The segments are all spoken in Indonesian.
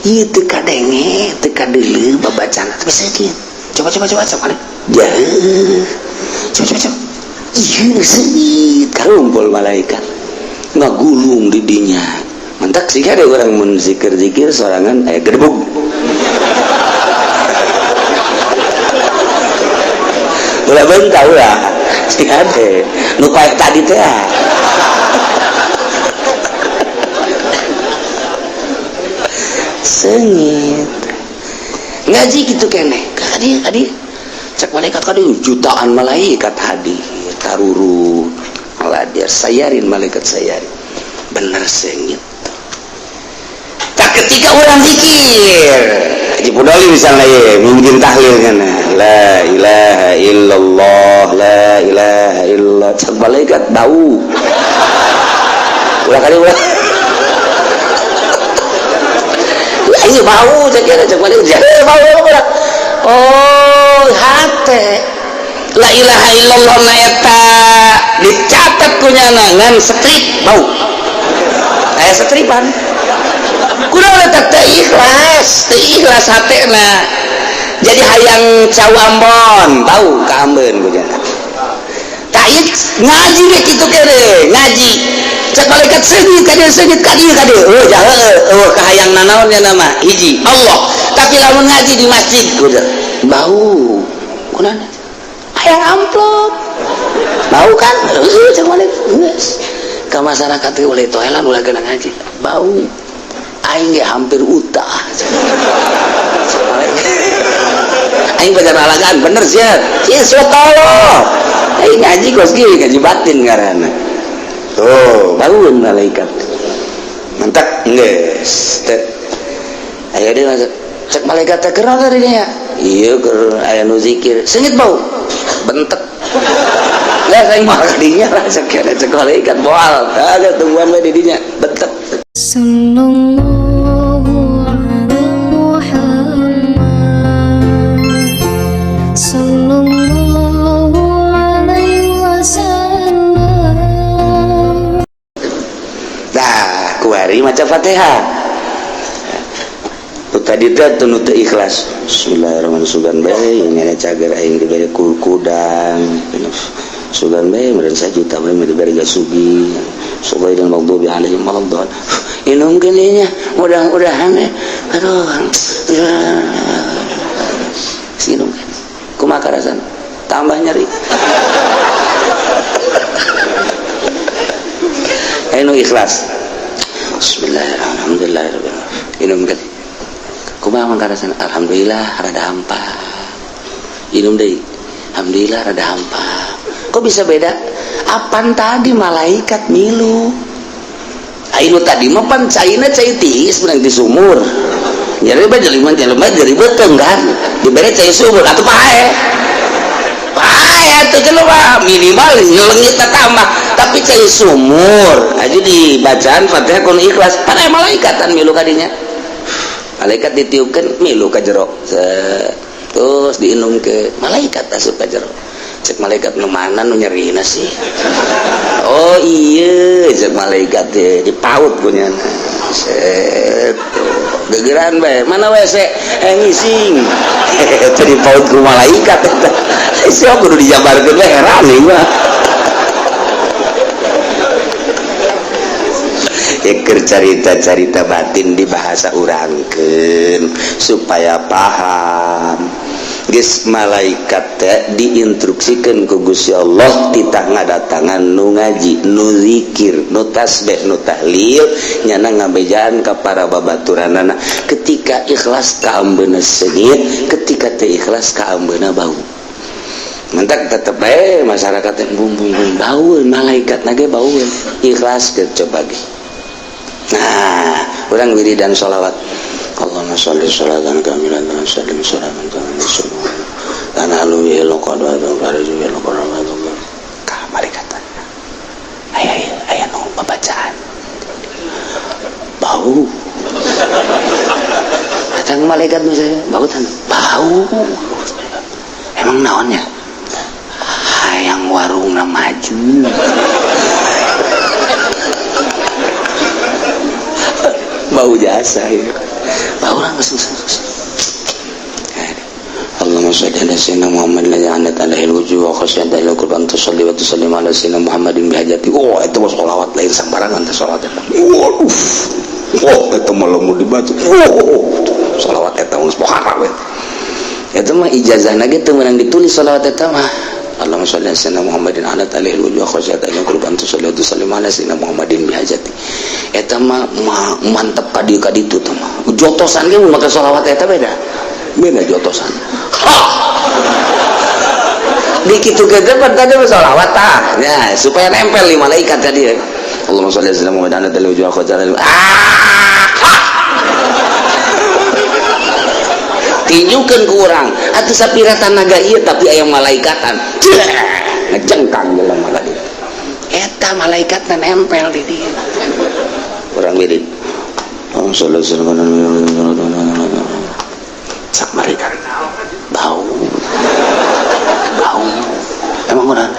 Ieu teu kadenge, teu kadeuleu babacana tapi sakit. Coba mana? Jauh. Coba. Ieu sakit karumpul malaikat. Ngagulung di dinya. Mentak sih ada orang mun zikir-zikir sorangan aya gedebug. Ulah bentar ulah. Sih ada. Nu kayak tadi teh. Sengit ngaji gitu kene hadir cek malaikat hadir jutaan malaikat hadir taruru hadir sayarin malaikat sayarin bener sengit tak ketika orang zikir Haji Pudali misalnya ya mungkin tahlil kan la ilaha illallah la ilaha illallah cek malaikat bau ulah kali ulah ini bau saya cek balik bau oh hate la ilaha illallah na eta dicatat kunyana ngan strip bau aya stripan kunaon eta teh ikhlas hatena jadi hayang cawambon bau ka ambeun kunyana tah ngaji we kitu kere ngaji cek malaikat sengit kadieu oh jahe kahayang nanaonnya nama hiji Allah tapi lamun ngaji di masjid kudu bau kunaon hayang amplop bau kan cek malaikat geus ka masyarakat teh oleh toelan ulah geuna ngaji bau aing ge hampir utah aing baca alagaan bener sih Allah aing ngaji kos ge ngaji batin ngaranna tuh bangun malaikat mantak geus teh aya deui cek malaikat teh keur naon dinya ieu keur aya nu zikir sengit bau bentek lah saya mah dinya lah cek malaikat moal ada tungguan we di dinya bentek sallallahu alaihi Muhammad sallallahu alaihi wasallam. Kuari maca Fatihah. Tadi teh tunu teu ikhlas. Bismillahirrahmanirrahim sugan bae nya cager aing dibere kudang. Sugan bae meureun sajuta bae dibere gasugi. Subhanal maghdubi alaihim waladdallin. Inum geuning nya mudah-mudahan aduh. Sinum. Kumaha karasan? Tambah nyeri. Anu ikhlas. Bismillahirrahmanirrahim. Inum kan. Kumaha mangkarasan? Alhamdulillah rada hampa. Inum deui. Alhamdulillah rada hampa. Kok bisa beda? Apan tadi malaikat milu. Ainu tadi mah pan caina cai tiis menang di sumur. Nyari bae jelema jadi beteung kan. Dibere cai sumur atuh pae. Itu jelema minimal nyelengit tambah tapi cai sumur aja di bacaan Fatihah kun ikhlas para malaikatan milu kadinya malaikat ditiupkeun milu ka jero terus diinum ke malaikat asup ka jero cek malaikat nu mana nu nyerina sih oh iya cek malaikat dipaut kunyan set gegeran bae mana WC ngising teh dipaut ku malaikat eta siapa kudu dijabarkeun we heran ieu mah keur carita-carita batin di bahasa urangkeun supaya paham geus malaikat teh diinstruksikeun ku Gusti Allah titah ngadatangan nu ngaji nu zikir nu tasbih nu tahlil nyana ngabejaan ka para babaturanana ketika ikhlas ka ambeuna sengit ketika teu ikhlas ka ambeuna bau mentak tetep bae masyarakat yang bumbu baueun malaikat nage baueun ikhlas ke coba ge nah urang wiridan sholawat Allahumma sholli sholatan kamilatan wa sallim salaman kamilatan semua dan halu ya lokado atau baraju ya lokado ka malaikatan aya nu pembacaan bau datang malaikat nu saya bau emang naonnya hayang warungna maju bau jasa ya baurang geus Allahumma shalli ala sayyidina Muhammad la ya'anat alaihi wujuh wa khasyata ila qurban tusalli wa tusallim ala sayyidina Muhammadin bihajati. Oh eta mah sholawat lain sambarangan teh salat eta. Oh eta mah lamun dibaca. Sholawat eta geus poharam we. Eta mah ijazahna ge teu meunang ditulis sholawat eta mah. Allahumma shalli ala sayyidina Muhammadin anat alaihi wujuh wa khasyata ila qurban tusalli wa tusallim ala sayyidina Muhammadin bihajati. Eta mah mantep ka dieu ka ditu teh mah. Jotosan ge mun make sholawat eta beda jotosan. Dikitu gede tadi sholawat ya supaya nempel di malaikat tadi ya. Allahumma shalli ala sayyidina Muhammadin anat alaihi wujuh wa khasyata tinjukeun ku urang atuh sapira tanaga ieu tapi aya malaikatan ngejengkang jelema tadi eta malaikatna nempel di dieu urang wirid sallallahu alaihi wasallam sak malaikat bau emang urang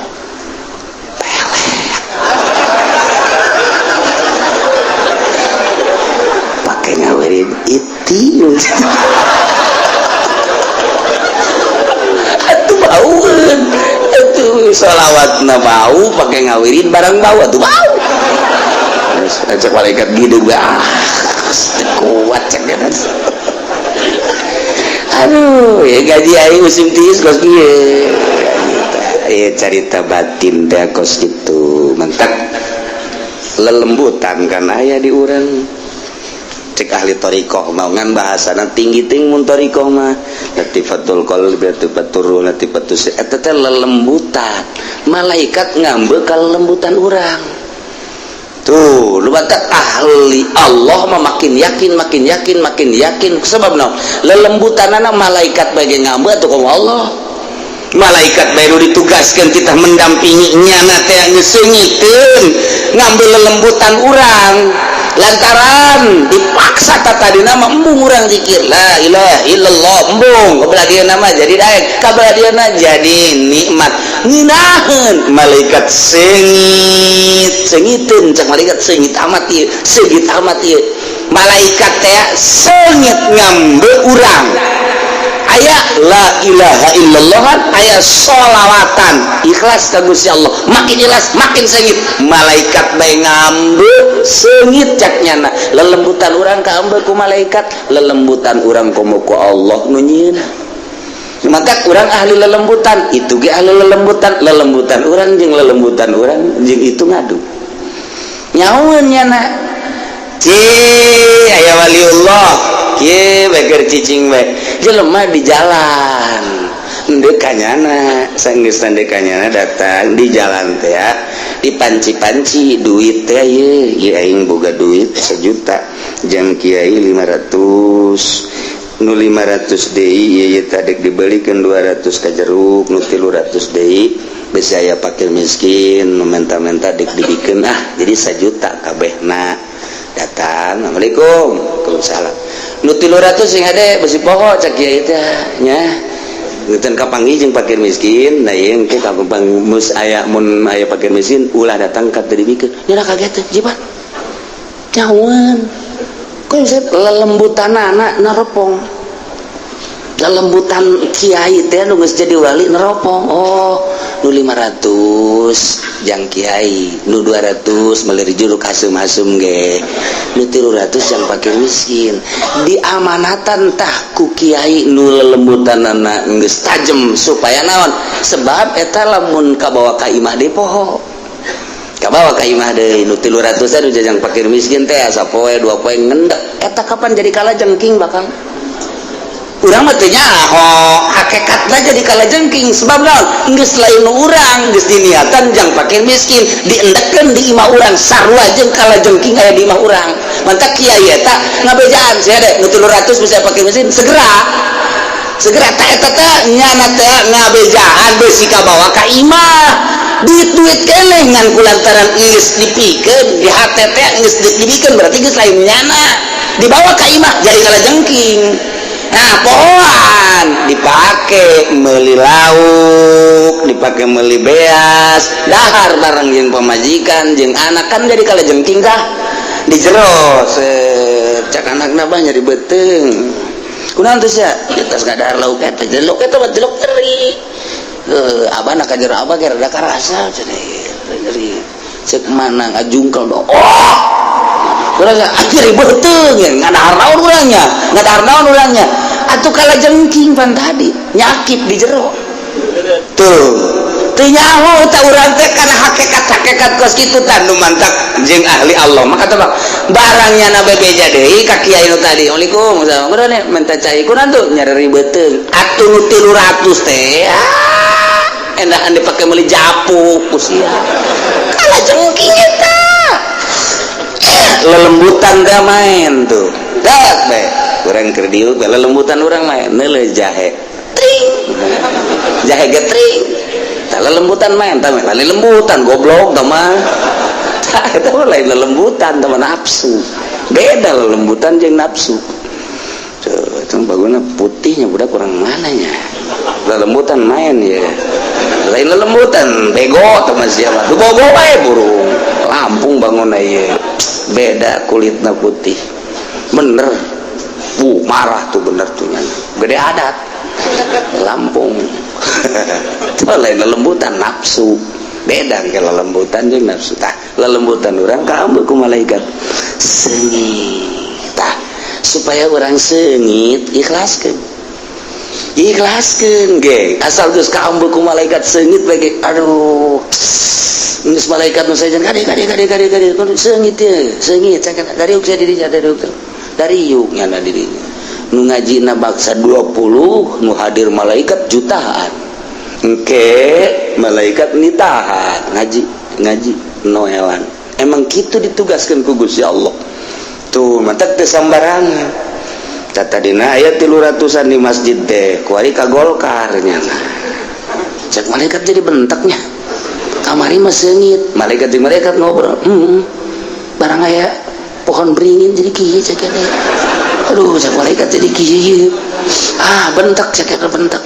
pakai ngawirid iti baueun atuh sholawatna bau pakai ngawirin barang bau atuh bau cek malaikat gideg kuat cek dia aduh ya gaji aing musim tiis kos kieu ya carita batin teh kos kitu mentak lelembutan kan aya di urang cek ahli thariqah mah ngan bahasana tinggi-tinggi mun thariqah mah latifatul qalbi latifatur ruh latifatus eta teh lelembutan malaikat ngambe ka lelembutan urang tuh lu baca ahli Allah mah makin yakin sebab naon lelembutanana malaikat bage ngambe atuh ka Allah malaikat baru ditugaskeun kita mendampingi nyana teh ngeseungiteun ngambil lelembutan urang lantaran dipaksa tadi nama embung urang zikir la ilaha illallah embung kebelah nama jadi daek kabelah diana jadi nikmat nginaheun malaikat sengiteun cak malaikat sengit amat ieu malaikat teh sengit ngambe urang aya la ilaha illallah aya sholawatan ikhlas ka Gusti Allah makin ikhlas makin sengit malaikat bae ngambe sengit caknyana lelembutan urang ka ambe ku malaikat lelembutan urang komo ku Allah nu nyieunna maka urang ahli lelembutan itu ge ahli lelembutan urang jeung lelembutan urang jeung itu ngadu nyaun nyana aya waliullah kieu beker cicing bae jelema di jalan ndekanyana sanggeus ndekanyana datang di jalan teh ya dipanci-panci duit teh ieu aing boga duit 1 juta jam kiai 500 nu 500 deui ieu tadek dibelikeun 200 ka jeruk nu 300 deui besi aya fakir miskin nu menta-menta dek dibikeun jadi 1 juta kabehna datang assalamualaikum waalaikumsalam nu 300 sing ade besi poho cak kiai teh nya ngeuteun kapanggih jeung fakir miskin da ieu engke kampang mus aya mun aya fakir miskin ulah datang ka teu dibikeun nya kaget teh jibat nyaweun konsep lelembutanana neropong lelembutan kiai teh nu geus jadi wali neropong oh nu 500 jang kiai nu 200 meuli juruk hasum-hasum ge nu 300 jang fakir miskin diamanatan tah ku kiai nu lelembutanana geus tajem supaya naon sebab eta lamun kabawa ka imah deui poho kabawa ka imah deui nu 300 anu jang fakir miskin teh sapoe 2 poe ngendek eta kapan jadi kalajengking bakal urang mah teu nyaho hakikatna jadi kalajengking sebab naon geus lain urang geus diniatan jang fakir miskin diendekkeun di imah urang sarua jeung kalajengking aya di imah urang mantap kiai eta ngabejaan sia de nu 300 bisa fakir miskin segera ta eta teh nyana teh ngabejaan besi kabawa ka imah duit keneh ngan kulantaran geus dipikeun di hate teh geus dipikeun berarti geus lain nyana dibawa ka imah jadi kalajengking. Nah pohoan dipake meuli lauk dipake meuli beas dahar bareng jeung pamajikan jeung anak kan jadi kalajengking tah di jero set cak anak nabah nyari beteng kunaon teh sia kita sekadar lauk eta jadi lauk eta mah lauk teri abah nak kajar abah ge rada karasa jadi cek mana ngajungkel dong kurang nyari beteng ya ngadahar naon urangnya atuh kala jengking pan tadi nyakit di jero tuh nyaho tak urang teh kana hakikat kos kitu tah nu mantak jeung ahli Allah maka teh barangnya na bebeja deui ka kiai nu tadi Assalamualaikum kurang minta cai kurang tuh nyari beuteung atuh nu 300 teh endahan dipake meuli japuk ku sia kala jengking eta lelembutan teh main tuh dak bae urang keur dieu lelembutan urang main neuleuh jahe tring jahe getring lelembutan main tapi lain lembutan goblok teman itu lain lembutan teman nafsu beda lembutan jeung nafsu itu bagusnya putihnya udah kurang mananya lembutan main ya lain lembutan bego teman siapa tuh bogo bae burung Lampung bangun aja beda kulitnya putih bener marah tuh bener tuh gede adat Lampung lain lelembutan nafsu beda kalau lelembutan jeung nafsu tah lelembutan orang kamu ku malaikat sengit tah supaya orang sengit ikhlaskeun ge asal geus kamu ku malaikat sengit bagi aduh geus malaikat nu saejan kade sengit ye sengit cakana dari uk dirinya dari yuk nyana dirinya nu ngajina baksa 20 nu hadir malaikat jutaan engke malaikat nitahan ngaji no hewan emang gitu ditugaskan ku Gusti Allah tuh mantak teh sambarangan tata dina aya 300-an di masjid teh kuari ka Golkar nya cek malaikat jadi bentaknya kamari mah seungit malaikat jeung malaikat ngobrol barang aya pohon beringin jadi kieu cek ade aduh cek malaikat jadi kieu bentak cek bentak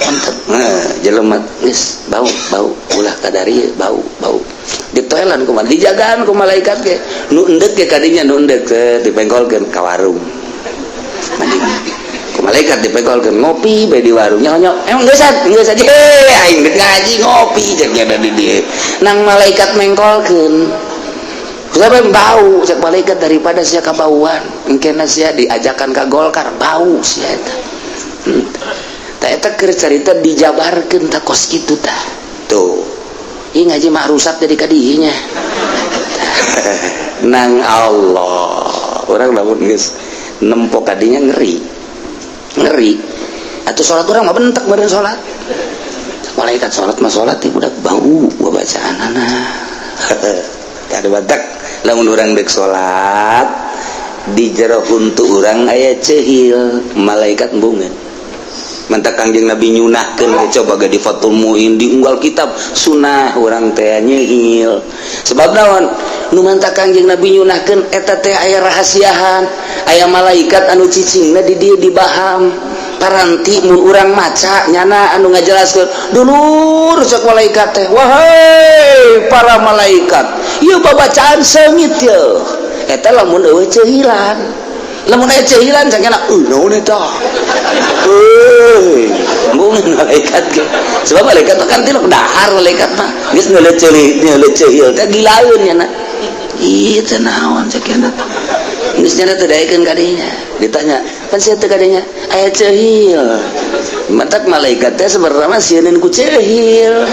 jelema geus bau ulah kadari bau ditoelan kumaha dijagaan ku malaikat ge nu endek ge kadinya nu endek dipengkolkeun ka warung ku malaikat dipengkolkeun ngopi bae di warung nyonyok emang geus aja aing ngaji ngopi cek nya di dieu nang malaikat mengkolkeun sampai bau cek malaikat daripada sia kabauan engkena sia diajakan ka Golkar bau sia eta tah eta keur carita dijabarkeun tah kos kitu tah tuh ieu ngaji mah rusak jadi kadinya nang Allah urang lamun geus nempo kadinya ngeri atuh salat urang mah bentek bareng salat malaikat salat mah salat ti budak bau bacaanana kada batak lamun urang dek salat di jero huntu urang aya cehil malaikat bungeun mantak Kangjeng Nabi nyunahkeun coba ge di Fathul Muin di unggal kitab sunah urang teh nyehil sebab naon nu mantak Kangjeng Nabi nyunahkeun eta teh aya rahasiahan aya malaikat anu cicingna di dieu dibaham paranti mun urang maca nyana anu ngajelaskeun dulur cek malaikat teh wahai para malaikat ieu babacaan seungit yeuh eta lamun eueuh cehilan lamun aya cehilan cangkana naon eta mungkin malaikat ge sebab malaikat kan tilok dahar malaikat mah geus ngeuleuh cehil teh gilaeun nya ieu teh naon cekena geus nya teh daekeun kadinya ditanya pan sia teh kadinya aya cehil mantak malaikat teh sebenarnya mah sieun ku cehil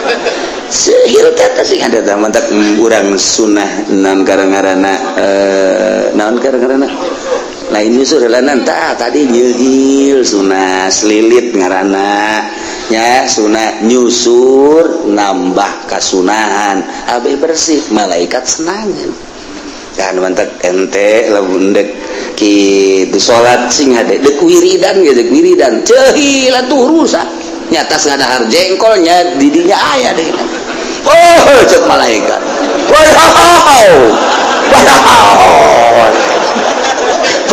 teh sing ada teh mantak urang sunah naon ngaranna naon ngaranna lain nyusur lanan tadi nyeuhil sunah selilit ngaranna nya sunah nyusur nambah kasunahan abe bersih malaikat senangeun kan mantak ente lamun dek kitu salat sing hade dek wiridan ge dek wiridan ceuhil atuh rusak nyata ngadahar jengkolnya didinya aya deui cek malaikat wow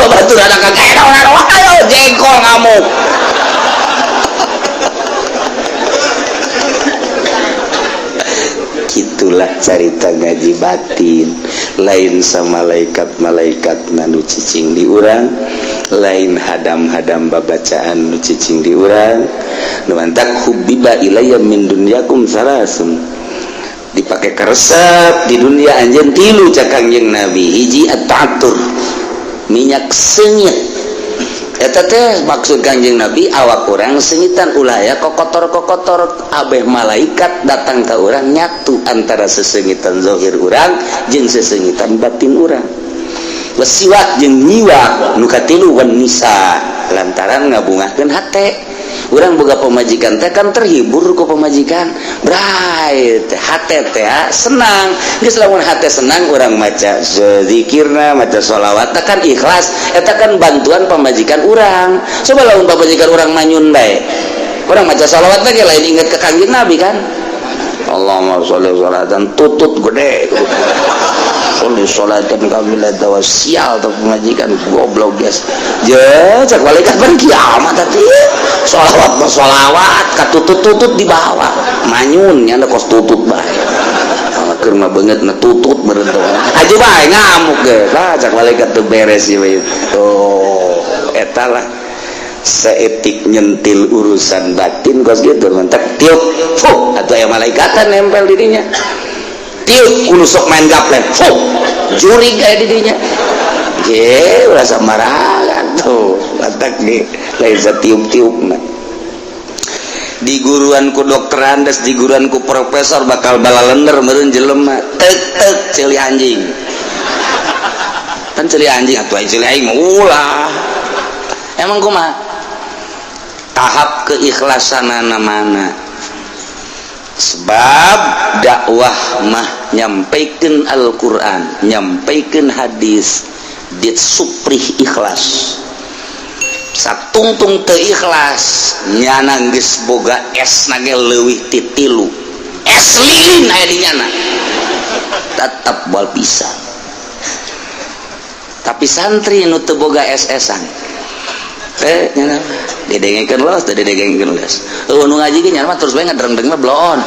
batur ada kagak ayo jengkol ngamuk gitulah cerita ngaji batin lain sama malaikat nanu cicing di urang lain hadam-hadam babacaan nu cicing di urang nu antak hubbiba ilayya min dunyakum salasun dipake karesep di dunia anjeun tilu cak Kangjeng Nabi. Hiji at-ta'attur minyak sengit eta teh maksud Kangjeng Nabi awak urang sengitan ulah aya kokotor-kokotor abeh malaikat datang ka urang nyatu antara sesengitan zahir urang jeung sesengitan batin urang. Wasiwak jeung nyiwak nu katilu wan nisa lantaran ngabungahkeun hate. Urang boga pamajikan teh kan terhibur ku pamajikan. Brai teh hate teh senang. Geus lamun hate senang urang maca zikirna, maca sholawat kan ikhlas. Eta kan bantuan pamajikan urang. Coba lamun pamajikan urang manyun bae. Urang maca sholawat teh lain inget ke Kangjeng Nabi kan. Allahumma sholli sholatan tutut gede. Sholli sholatan kamilatan wa sial atau pemajikan goblok guys. Ya cak malaikat ban kiamat tadi. Sholawat katutut-tutut di bawah. Manyun nya kos tutut bae. Keur mah beungeut na tutut meureun teh. Aja bae ngamuk ge. Lah cak malaikat teu beres ieu we. Oh, eta lah seetik nyentil urusan batin kos gitu mentek tiup fuh atau aya malaikatan nempel dirinya tiup kudu sok main gaplek fuh jurig aya dirinya ge rasa marahan tuh mentek ge lain satiup-tiupna di guruan ku dokter Andes di guruan ku profesor bakal balalender meureun jelema teuk ceuli anjing kan ceuli anjing atuh ceuli aing mah ulah emang kumaha tahap keikhlasanana mana sebab dakwah mah nyampaikeun Al-Qur'an nyampaikeun hadis dit suprih ikhlas satungtung teu ikhlas nyana geus boga es nage leuwih ti 3 es lilin aya di nyana tetep bal pisang tapi santri nu teu boga es-esan nyana didengekeun los teh didengekeun los nu ngaji ge nyana terus bae ngadreng-dreng mah bloon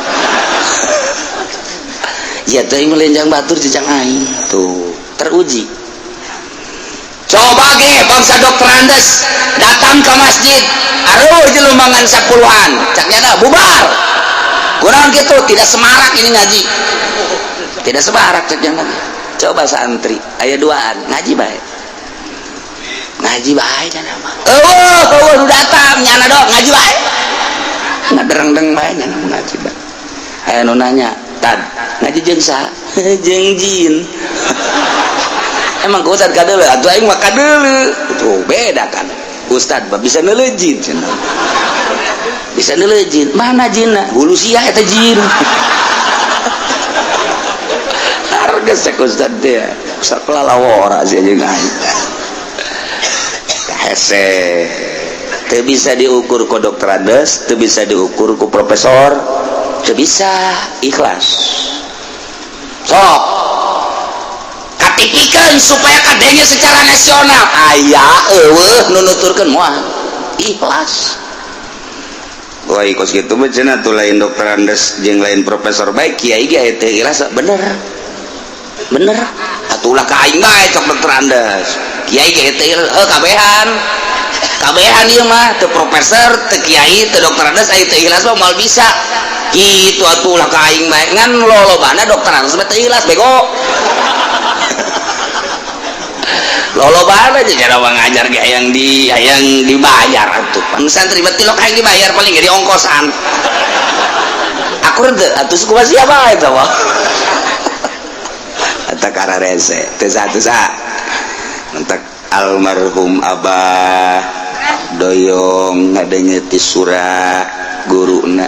ya teh melenjang batur jejang aing tuh teruji coba ge bangsa dokter Andes datang ke masjid aruh jelumbangan 10-an cak nyana bubar kurang gitu tidak semarak ini ngaji tidak semarak cak nyana coba santri aya 2an ngaji bae ngaji bae cenah mah. Nu datang nyana dong ngaji bae. Ngadreng-dreng bae nyana ngaji bae. Aya nu nanya, "Tad, ngaji jeung sa?" "Jeung jin." Emang ku ustad kadeuleu, atuh aing mah kadeuleu. Tuh beda kan. Ustad mah bisa neuleuh cenah. Bisa neuleuh jin. Mana jinna? Hulu sia eta jin. Harga cek ustad teh. Ustad kelalawora sih jeung aing. Hese teu bisa diukur ku dokter Andes, teu bisa diukur ku profesor, teu bisa ikhlas. Sok katipikeun supaya kadenge secara nasional aya eueuh nu nuturkeun moal ikhlas. Wah kos kitu mah cenah tuh lain dokter Andes jeung lain profesor baik kiai ge aya teu ikhlas bener. Bener atuh ulah ka aing bae cok dokter Andes. Kiai ge teh kabehan ieu mah teu profesor teu kiai teu dokter Andes aya teu ikhlas mah moal bisa kitu atuh ulah ka aing bae ngan lolobana dokter Andes mah teu ikhlas bego lolobana aja cara ngajar ge hayang dibayar atuh pan santri mah tilok hayang dibayar paling ge di ongkosan akur teu atuh suku siapa eta mah eta kararese teu sa mentak almarhum Abah Doyong ngadenge ti surah guruna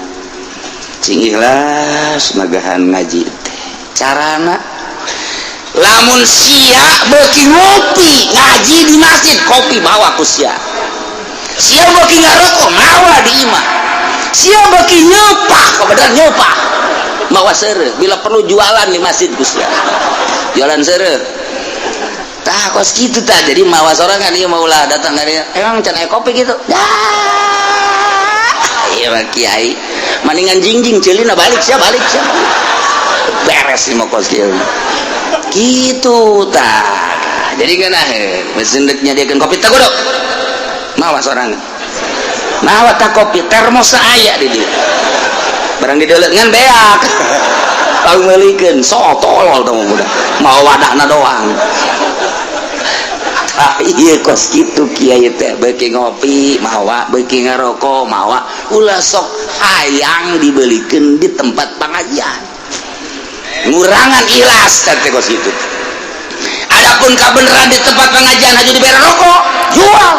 cing ikhlas magahan ngaji teh carana lamun sia beuki ngopi ngaji di masjid kopi bawa ku sia beuki ngarokok mawa di imah sia beuki nyepah kebetulan nyepah mawa seureuh bila perlu jualan di masjid ku sia jualan seureuh tah kos gitu tah jadi mawa sorangan ieu maulah datang dari emang can aya kopi gitu iya mah kiai maningan jingjing ceulina balik sia beres ieu mah kos kieu gitu tah jadi kan mesin nyadiakeun kopi teh kudu mawa sorangan mawa ta kopi termos aya di dieu barang dideuleungan beak lalu meulikeun sok tolol teh budak mau wadahna doang. Iya kos gitu kiai teh beuki ngopi mawa beuki ngarokok mawa ulah sok hayang dibelikeun di tempat pengajian ngurangan ikhlas teh kos gitu. Adapun kabeneran di tempat pengajian haju dibere rokok jual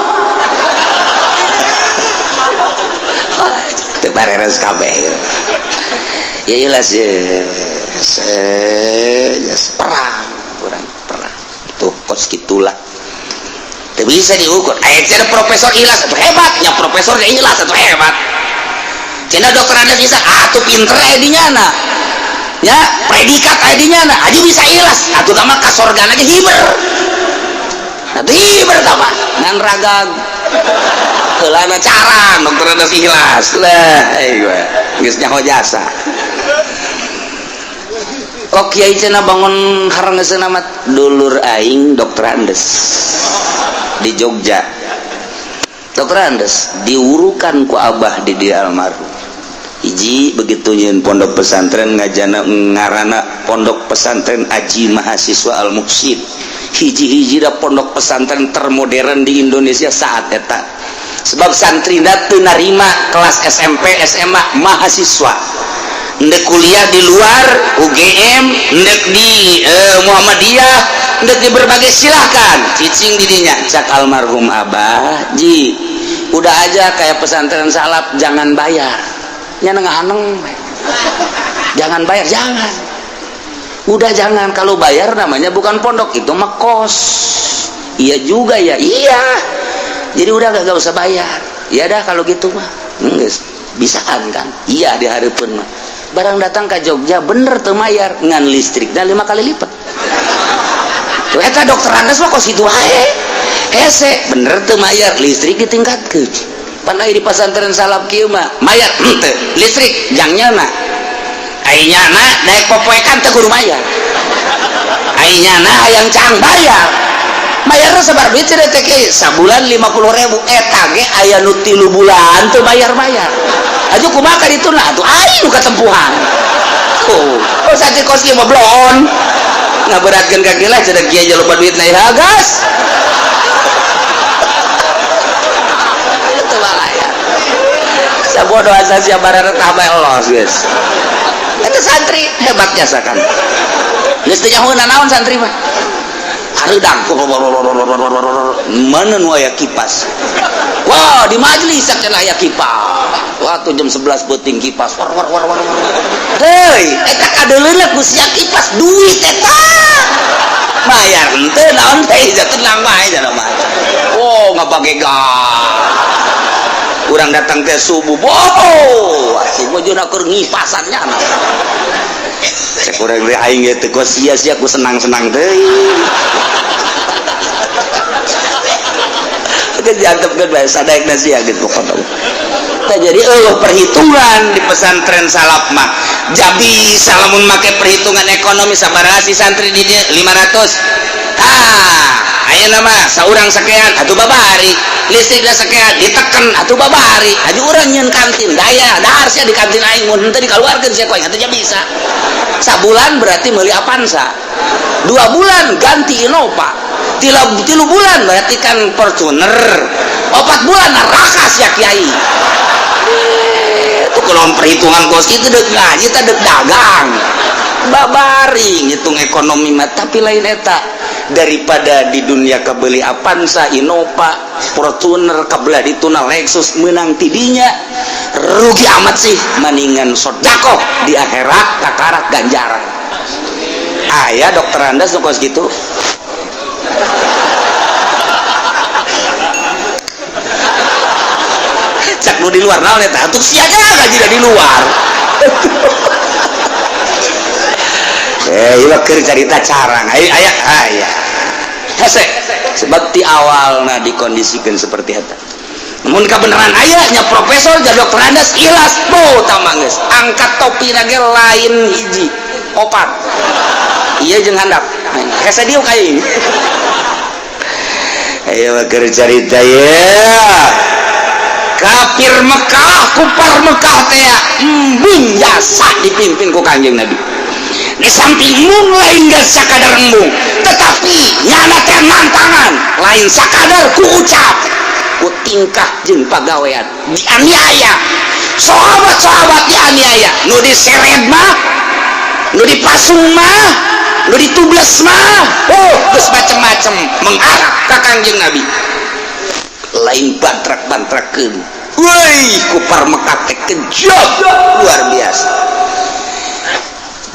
teu bareres kabeh ya ikhlas ya perang kurang perang tuh kos gitulah. Tidak bisa diukur. Ada profesor ikhlas itu hebatnya, profesor ikhlas itu hebat. Cina dokter Anda bisa, tuh pinter edinya na, ya predikat edinya na, aja bisa ikhlas. Atuh nama kasorgan aja hiber, nanti hiber apa? Ngan ragag, kelana cara dokter Anda ikhlas lah, gisnya hojasa. Kok kiai cina bangun harangeun amat dulur aing dokter Andes. Di Jogja dokter Andes diurukan ku abah di almarhum hiji begitu nyeun pondok pesantren ngajana ngarana pondok pesantren Aji Mahasiswa Al Muhsin hiji-hiji da pondok pesantren termodern di Indonesia saat eta sebab santrina teu narima kelas SMP SMA mahasiswa ndek kuliah di luar UGM ndek di Muhammadiyah ndek di berbagai silahkan cicing didinya cak almarhum abah ji udah aja kayak pesantren salaf jangan bayar nya aneng jangan bayar jangan udah jangan kalau bayar namanya bukan pondok itu mah kos iya juga ya iya jadi udah gak usah bayar ya dah kalau gitu mah bisaan kan iya di hareupeun mah barang datang ke Jogja bener tuh mayar ngan listrik dan 5 kali lipat tuh eta dokter Andes mah kos itu wae hese bener tuh mayar listrik ditingkatkeun panai di pesantren salaf kieu mah mayar teu listrik jangnya na ainyana daek popoekan teu kudu mayar ainyana hayang cang bayarna sabar duit teh sabulan 50.000 eta ge aya nu 3 bulan teu bayar aju kumaha ka ditu nah atuh aing nu katempuhan oh sate kos ieu mah blon ngaberatkeun ka kieu lah cenah kieu aja loba duit na gas itu balaya sabodo asa sia barare tah bae los geus eta santri hebat jasa kan geus teu nyahoeun naon santri mah hareudang mana nu aya kipas wah di majelis cenah aya kipas waktu jam 11 beuting kipas war deui eta kadeuleuna ku sia kipas duit eta bayar henteu naon teh tenang bae cenah mah oh ngapake gas urang datang teh subuh boh asih bojona keur ngipasannya cek urang teh aing ge teu sia-sia ku senang-senang deui jantepkeun bae sadaekna sia gitu pokona jadi perhitungan di pesantren salaf mah jabi salamun make perhitungan ekonomi sabaraha si santri di dieu 500 ayeuna mah saurang sakean atuh babari listrikna sakean diteken atuh babari aju urang nyeun kantin daya dahar sia di kantin aing mun henteu dikaluarkeun sia koe atuh bisa sabulan berarti meuli Avanza 2 bulan ganti Innova 3 bulan berarti kan Fortuner 4 bulan rakas ya kiai itu kalau perhitungan kos itu dek ngaji tak dek dagang babari ngitung ekonomi mah tapi lain eta daripada di dunia kebeli Avanza Innova Fortuner kabelah dituna Lexus menang tidinya rugi amat sih mendingan sodako di akhirat kakarak ganjaran ayah dokter Anda kos gitu cak nu di luar naon eta atuh sia gaji di luar ieu keur carita carang aya hese sebab ti awalna dikondisikeun seperti eta mun kabeneran aya nya profesor jadi dokter Andes ikhlas boh tamang geus angkat topina ge lain hiji 4 ieu jeung handap hese diuk aing ayo keur carita ya kafir Mekah kufar Mekah teh embung jasa dipimpin ku Kanjeng Nabi di samping mung lain gak sakadar embung tetapi nyana teh nantangan lain sakadar ku ucap ku tingkah jeung pagawean dianiaya sahabat-sahabat dianiaya nu diseret mah nu dipasung mah nu ditubles mah geus macem-macem mengarah ka Kanjeng Nabi lain bantrak-bantrakeun woi kufar Mekah teh kejam luar biasa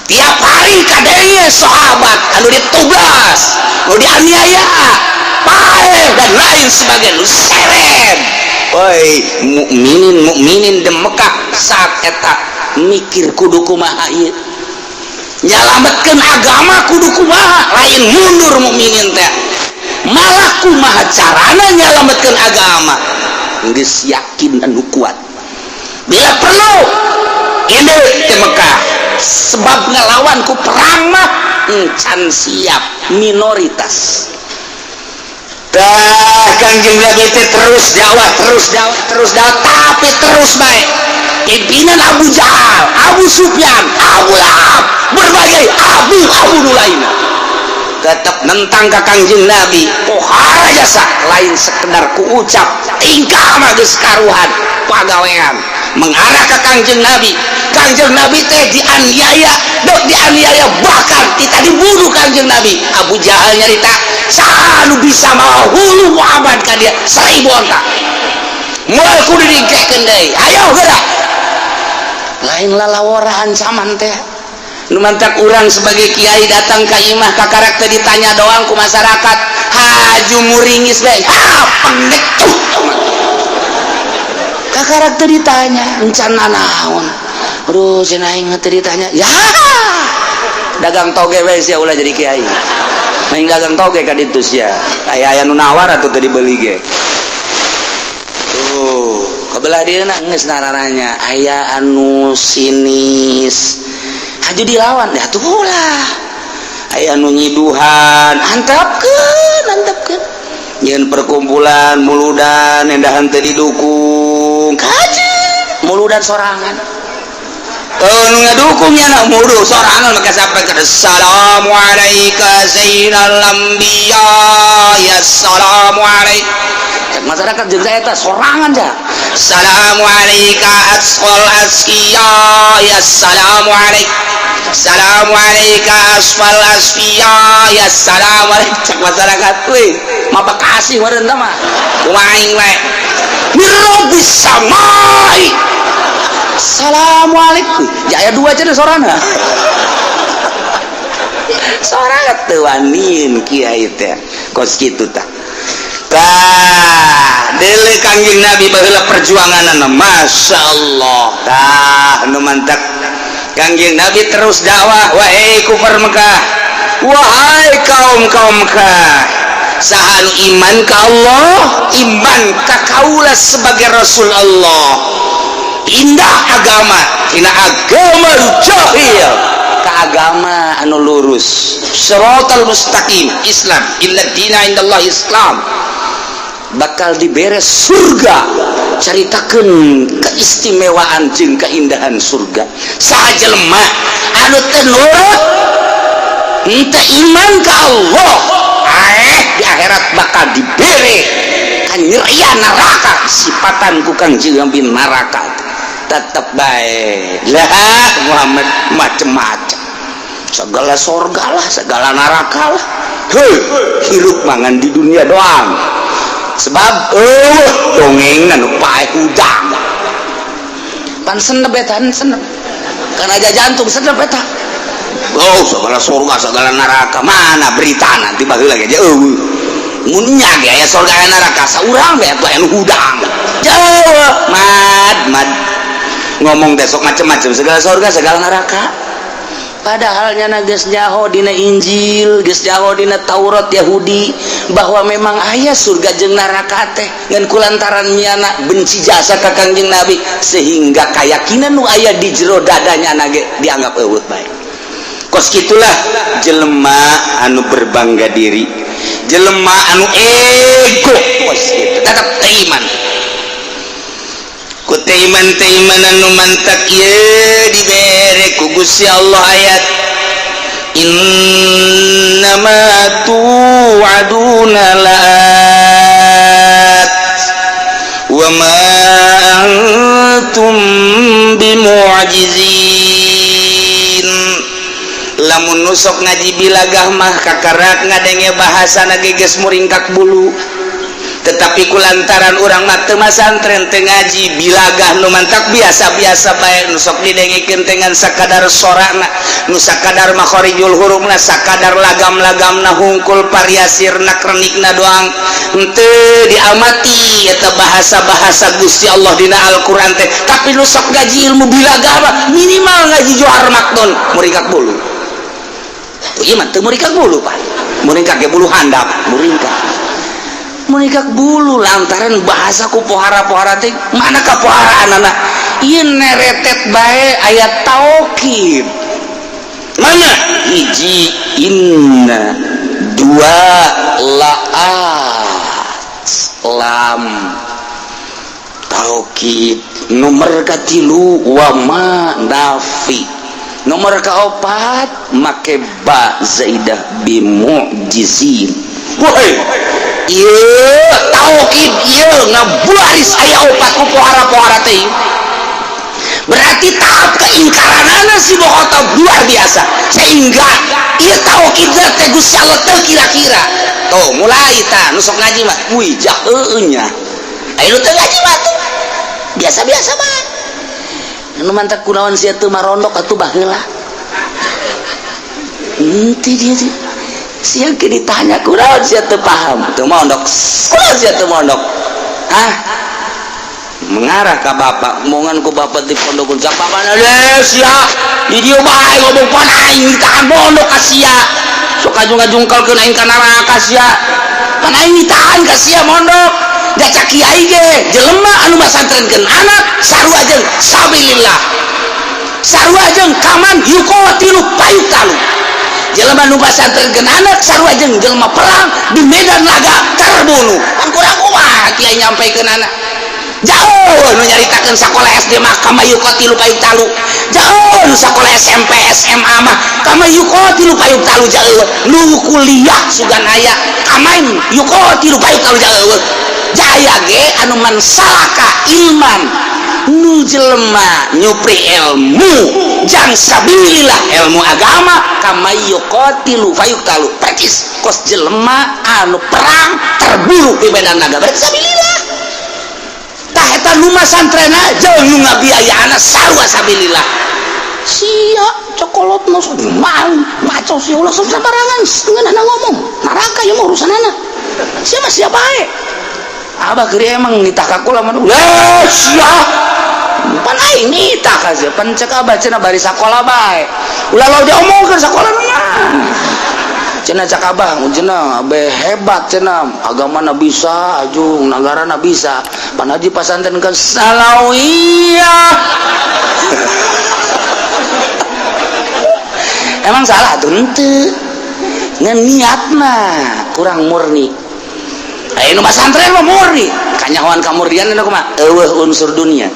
tiap hari kadenge sahabat anu ditublas anu dianiaya paeh dan lain sebagainya nu seret woi mukminin di Mekah saat eta mikir kudu kumaha ieu nyalametkeun agama kudu kumaha lain mundur mukminin teh malah kumaha carana nyalametkeun agama geus yakin anu kuat bila perlu ini di Mekah sebab ngelawan ku perang mah encan siap minoritas dah Kanjeng Nabi teh terus dakwah tapi terus baik pimpinan Abu Jahal Abu Sufyan Abu Lahab berbagai abu nu lainna tetap nentang ka Kanjeng Nabi pohara jasa lain sekedar ku ucap tingkah mah geus karuhan pagawean mengarah ke Kanjeng Nabi teh dianiaya bahkan kita dibunuh Kanjeng Nabi Abu Jahal nyarita saha bisa mau hulu Muhammad ka dia 1000 onta moal kudu digikeun deui ayo gerak lain lalawara ancaman teh nu mantak urang sebagai kiai datang ka imah ka karakter ditanya doang ku masyarakat haju muringis bae pendek tuh ka karakter ditanya encan naon aduh cenah aing teh ditanya ya dagang toge we sia ulah jadi kiai main dagang toge ka ditu sia aya nu nawar atuh teh dibeli ge tuh kabelah dieuna geus nararanya aya anu sinis aju dilawan dah tuh ulah aya nu nyiduhan antapkeun nyeun perkumpulan muludan endahan teu didukung kaji muludan sorangan nu ngadukung nya na mulu sorangan maka sampaikan assalamu alayka zainal anbiya ya assalamu alayka masyarakat jeung saya teh sorangan ja assalamu alayka asqal asqiya ya assalamu alayka assalamu alayka asfal asfiya ya assalamu alayka cek masyarakat euy mapa kasih meureun teh mah kumaha aing we mirobis samai assalamualaikum jaya 2 cenah sorana sorangan teu wanin kiai teh kos kitu tah tah deuleu Kanjeng Nabi baheula perjuanganna masyaallah tah nu mantap Kanjeng Nabi terus dakwah wahai kufar Mekah wahai kaum Mekah saha nu iman ka Allah iman ka kaula sebagai Rasul Allah indah agama tina agama jahil ka agama anu lurus siratal mustaqim Islam inna dina indallah Islam bakal diberes surga caritakeun keistimewaan jeung keindahan surga saha jelema anu teu nurut henteu iman ka Allah di akhirat bakal dibere kanyerian neraka sifatan ku Kanjeng Nabi neraka tetep baik lah Muhammad macem-macem segala surga lah segala neraka lah hirup mangan di dunia doang sebab dongeng anu paeh udang pan senep eta senep kana aja jantung senep eta segala surga segala neraka mana berita nanti baheula ge mun nya ge aya surga aya neraka saurang bae anu udang jauh mad ngomong besok macam-macam segala surga segala neraka padahal nyana geus nyaho dina Injil geus nyaho dina Taurat Yahudi bahwa memang aya surga jeung neraka teh ngan kulantaran nyana benci jasa ka Kanjeng Nabi sehingga kayakinan nu aya di jero dadanya ge dianggap eueuh bae kos kitulah jelema anu berbangga diri jelema anu ego tetap teiman ku teiman anu mantak ieu dibere ku Gusti Allah ayat innama tu'aduna la'at wa ma antum bimu'jizin lamun nusok ngaji bilagah mah kakarak ngadenge bahasa geges muringkak bulu tetapi kulantaran urang mah teu masantren teu ngaji bilagah nu mantak biasa-biasa bae nusok didengikeun dengan sakadar sorana nu sakadar makharijul hurufna sakadar lagam-lagamna hungkul variasirna krenikna doang henteu diamati eta bahasa-bahasa Gusti Allah dina Al-Qur'an teh tapi nusok ngaji ilmu bilagah mah minimal ngaji johar makdon muringkak bulu ieu mah teu muringkak bulu Pak muringkak ge bulu handap muringkak bulu lantaran bahasa ku pohara-pohara teh mana ka poharaan anak ieu neretet bae ayat taukid mana hiji inna dua laat lam taukid nomor katilu wa ma nafi nomor kaopat make ba zaidah bi mu'jizin woi ieu taukid ieu ngabularis aya opat ku pohara-pohara teh berarti tahap keingkaranana si bohota luar biasa sehingga ieu taukid teh Gusti Allah teu kira-kira tuh mulai tah nu sok ngaji mah wih jak eueuh nya aya nu teu ngaji mah tuh biasa-biasa mah nu mantak kunaon sia teu marondok atuh baheula henteu dia teh siang ke ditanya kunaon sia teu paham teu mondok kunaon sia teu mondok mengarah ka bapak omongan ku bapak di pondok cak papana le sia di dieu bae ngomong pan aing tahan mondok ka sia sok ajung-ajungkelkeun aing ka neraka sia pan aing tahan ka sia mondok da cak kiai ge jelema anu masantrenkeun anak sarua jeung sabilillah sarua jeung kaman yuqatilu payutalu jelema nu pasantrenkeun anak sarua jeung jelema perang di medan laga terbunuh kan kurang kumaha kiai nyampeikeun anak jauh nu nyaritakeun sakola SD mah kama yuqatilu payutalu jauh nu sakola SMP SMA mah kama yuqatilu payutalu jauh nu kuliah sugan aya kamain yuqatilu payutalu jauh jaya ge anu mansalaka ilman nu jelema nyupri ilmu jang sabilillah ilmu agama kama yuqatilu fayuqtalu praktis kos jelema anu perang terburu di medan naga berarti sabilillah tah eta nu masantrena jeung nu ngabiayaana sarua sabilillah sia cokolotna mal maco si ulah sabarangan ngeunana ngomong neraka ieu mah urusanana sia mah sia bae abah geri emang nitah ka kula mah sia pan aing nitah ka sia pan cek abah cenah bari sakola bae ulah lo diomongkeun sakola mah cenah cak abah cenah abe hebat cenah agamana bisa ajung nagarana bisa pan haji pasantren ke salawiyah emang salah tuh henteu ngan niatna kurang murni aya nu pasantren mah murni kanyahoan kamurnian anu kumaha eueuh unsur dunia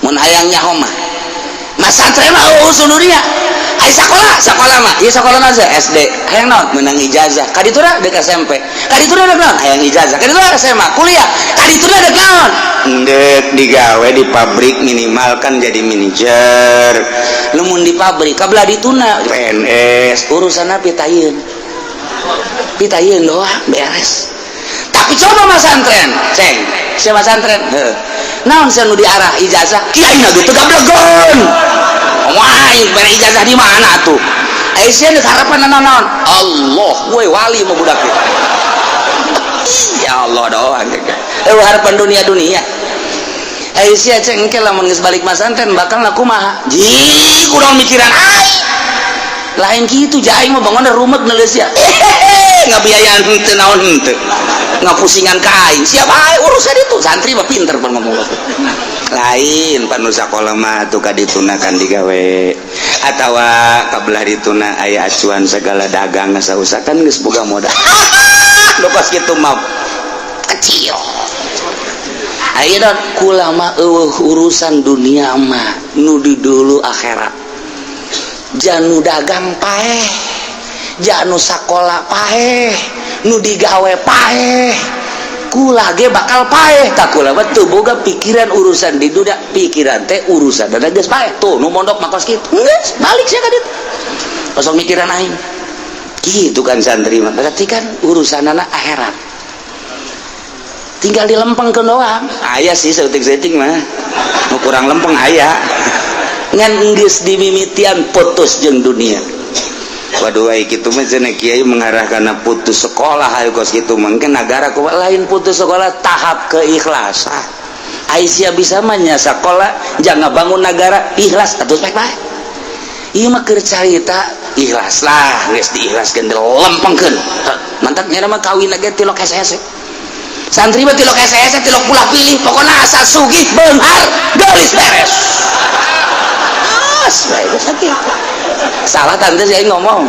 mun hayang nyaho mah masantren mah unsur dunia aya sakola mah ieu sakola naza SD hayang naon meunang ijazah kaditura deuk SMP kaditura deuk naon hayang ijazah kaditura SMA kuliah kaditura deuk naon deuk digawe di pabrik minimal kan jadi manajer lamun di pabrik kabla dituna PNS urusanna pitayeun doang beres tapi coba masantren ceng sia masantren naon sia nu diarah ijazah kiaina ge teu gablegon wah bere ijazah di mana tuh aya sia nu harapan naon Allah we wali mah budak ieu ya Allah doang harapan dunia aya sia ceng engke lamun geus balik masantren bakal kumaha ji kunaon mikiran aing lain kitu jaing mah bangun rumet neuleuh sia ngabiayaan henteu naon henteu ngapusingan ka aing sia bae urusan itu santri mah pinter pan ngomong lain panu sakola mah tuh kaditunakan digawe atawa kabelah dituna aya acuan segala dagang ngasa-usakan geus boga modal lokos kitu mah kecil ayeuna kula mah urusan dunia mah nu di dulu akhirat janu dagang paeh janu sakola paeh nu digawe paeh kula ge bakal paeh tak kula mah teu boga pikiran urusan di dunia pikiran teh urusan dan geus paeh tuh nu mondok mah kos kitu geus balik sia ka ditu kosong mikiran aing gitu kan santri mah berarti kan urusanana akhirat tinggal dilempengkeun doang aya sih setting mah nu kurang lempeng aya ngan geus dimimitian putus jeung dunia. Waduh ai kitu mah cenah kiai mengarah kana putus sekolah hayu kos kitu mungkin negara ku lain putus sekolah tahap keikhlasan. Ai sia bisa mah nya sakola jangan bangun negara ikhlas atuh bae-bae. Ieu mah keur carita ikhlas lah geus diikhlaskeun lempengkeun. Mantap nya mah kawin lagi tilok hese-hese. Santri mah tilok hese-hese tilok pulah pilih pokona asa sugih beunghar geulis beres. Bae geus sakitu. Salah tante saya ngomong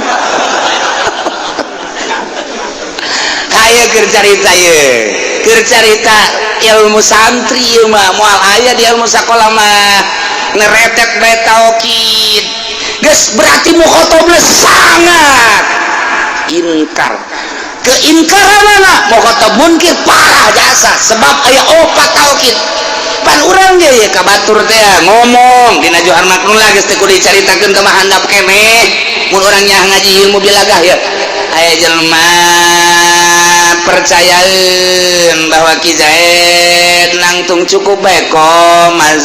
kayak kercarita kercarita ilmu santri mah moal aya di ilmu sakola mah neretet bae taukid geus berarti mukhotob sangat inkar keinkaranana mukhotob munkir parah jasa sebab aya opat taukid pan urang ge ya kabatur teh ngomong dina Johar Maknun geus teh kudu dicaritakeun ka mah handap keneh mun urang nya ngaji ilmu bilagah ya aya jelema percayaeun bahwa Ki Zaid nangtung cukup bae ko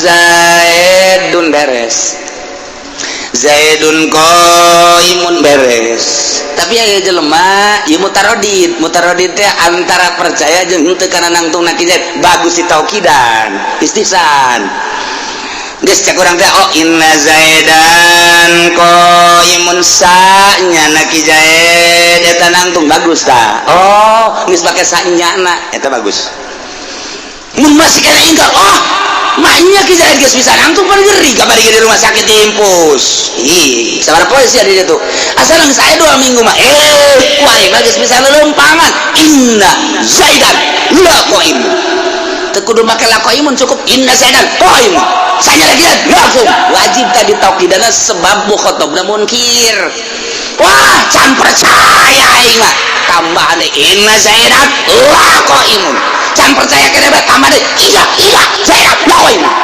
Zaidun beres Zaidun qaimun beres tapi aya jelema ieu mutarodid teh antara percaya jeung henteu kana nangtung Ki Zaid bagus ditaukidan istihsan geus cek urang teh oh inna Zaidan qaimun sa'nya Ki Zaid eta nangtung bagus tah oh geus pake sa'nyana eta bagus mun masih kana ingkar oh maknya Ki Zaid geus bisa nangtung pan geri kabari di rumah sakit impus ih sabar polisi ada itu asal geus aya 2 minggu mah kuai mah geus bisa leumpamgan inna Zaidan la qaim teu kudu make la qaimun cukup inna Zaidan qaim sanya lagi langsung wajib tadi taukidana sebab mukhatabna munkir wah can percaya aing mah tambahan inna Zaidan la qaimun can percaya kene bae tambah deui iya Zaidan la qaimun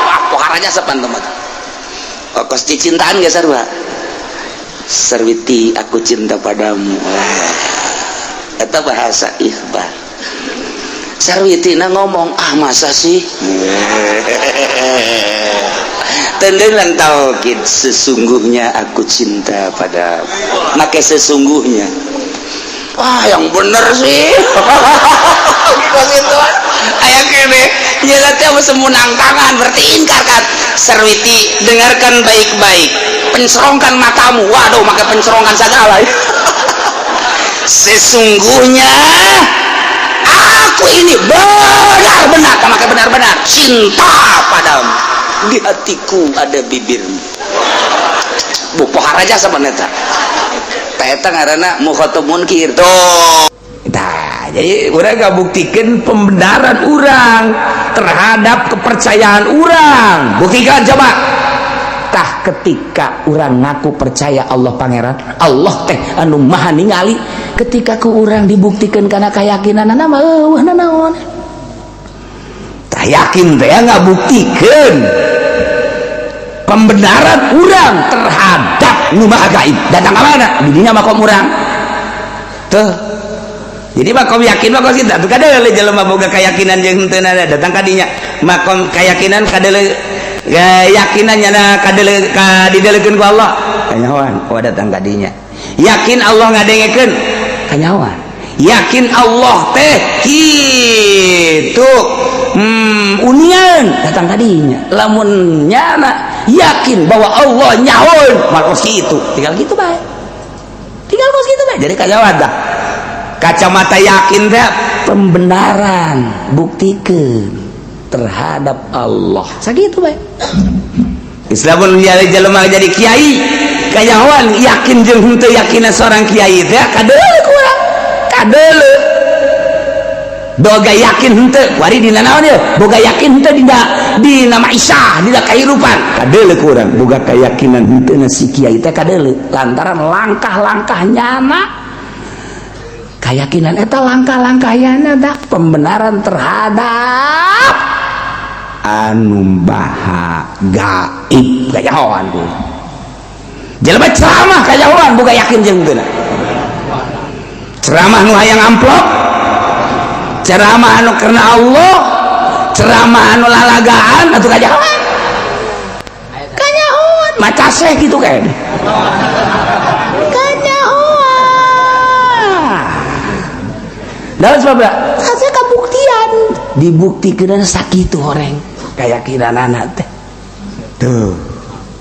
wah poharaja sapan teman kos cintaan geus sarua Sarwiti aku cinta padamu eta bahasa ikhbar Sarwitina ngomong masa sih tendengan taukid sesungguhnya aku cinta padamu make sesungguhnya wah yang bener sih kos itu aya kene nyeuna teh semunang tangan berarti ingkar kan Sarwiti dengarkan baik-baik pencerongkan matamu waduh make pencerongkan segala sesungguhnya aku ini benar-benar make benar-benar cinta padamu di hatiku ada bibirmu bu poharaja sabaneta eta ngaranna mukhatab munkir tuh nah jadi urang ngabuktikan pembenaran urang terhadap kepercayaan urang buktikan coba tah ketika urang ngaku percaya Allah pangeran Allah teh anu maha ningali ketika ku urang dibuktikan karena keyakinanana mah eueuh naon tah yakin teh ngabuktikan pembenaran urang terhadap nu maha gaib datang ka mana di dinya makom urang tuh jadi makom yakin makom cinta tuh kadele jelema boga keyakinan jeung henteu datang ka dinya makom keyakinan kadele keyakinan nyana kadele ka didelekeun ku Allah kanyawan oh datang ka dinya yakin Allah ngadengekeun kanyawan yakin Allah teh kitu unian datang ka dinya lamun nyana yakin bahwa Allah nyahoun makos kitu tinggal gitu bae jadi kanyawan dah kacamata yakin teh pembenaran buktikan terhadap Allah sakitu bae. Islamun jelema jadi kiai kayawan yakin jeung henteu yakinna seorang kiai teh kadeuleu kurang kadeuleu boga yakin henteu wari dina naon ye boga yakin henteu dina maisah dina kahirupan kadeuleu kurang boga keyakinan henteu si kiai teh kadeuleu lantaran langkah-langkah nyana keyakinan eta langkah-langkah nyana da pembenaran terhadap anu baha gaib kayawan ku jelema ceramah kayawan boga yakin jeung teu ceramah nu hayang amplop ceramah anu karena Allah ceramah anu lalagaan atuh kayawan maca seh gitu kayak kayawan dalam sebab saya kabuktian dibuktikan sakitu orang keyakinan anak teh tuh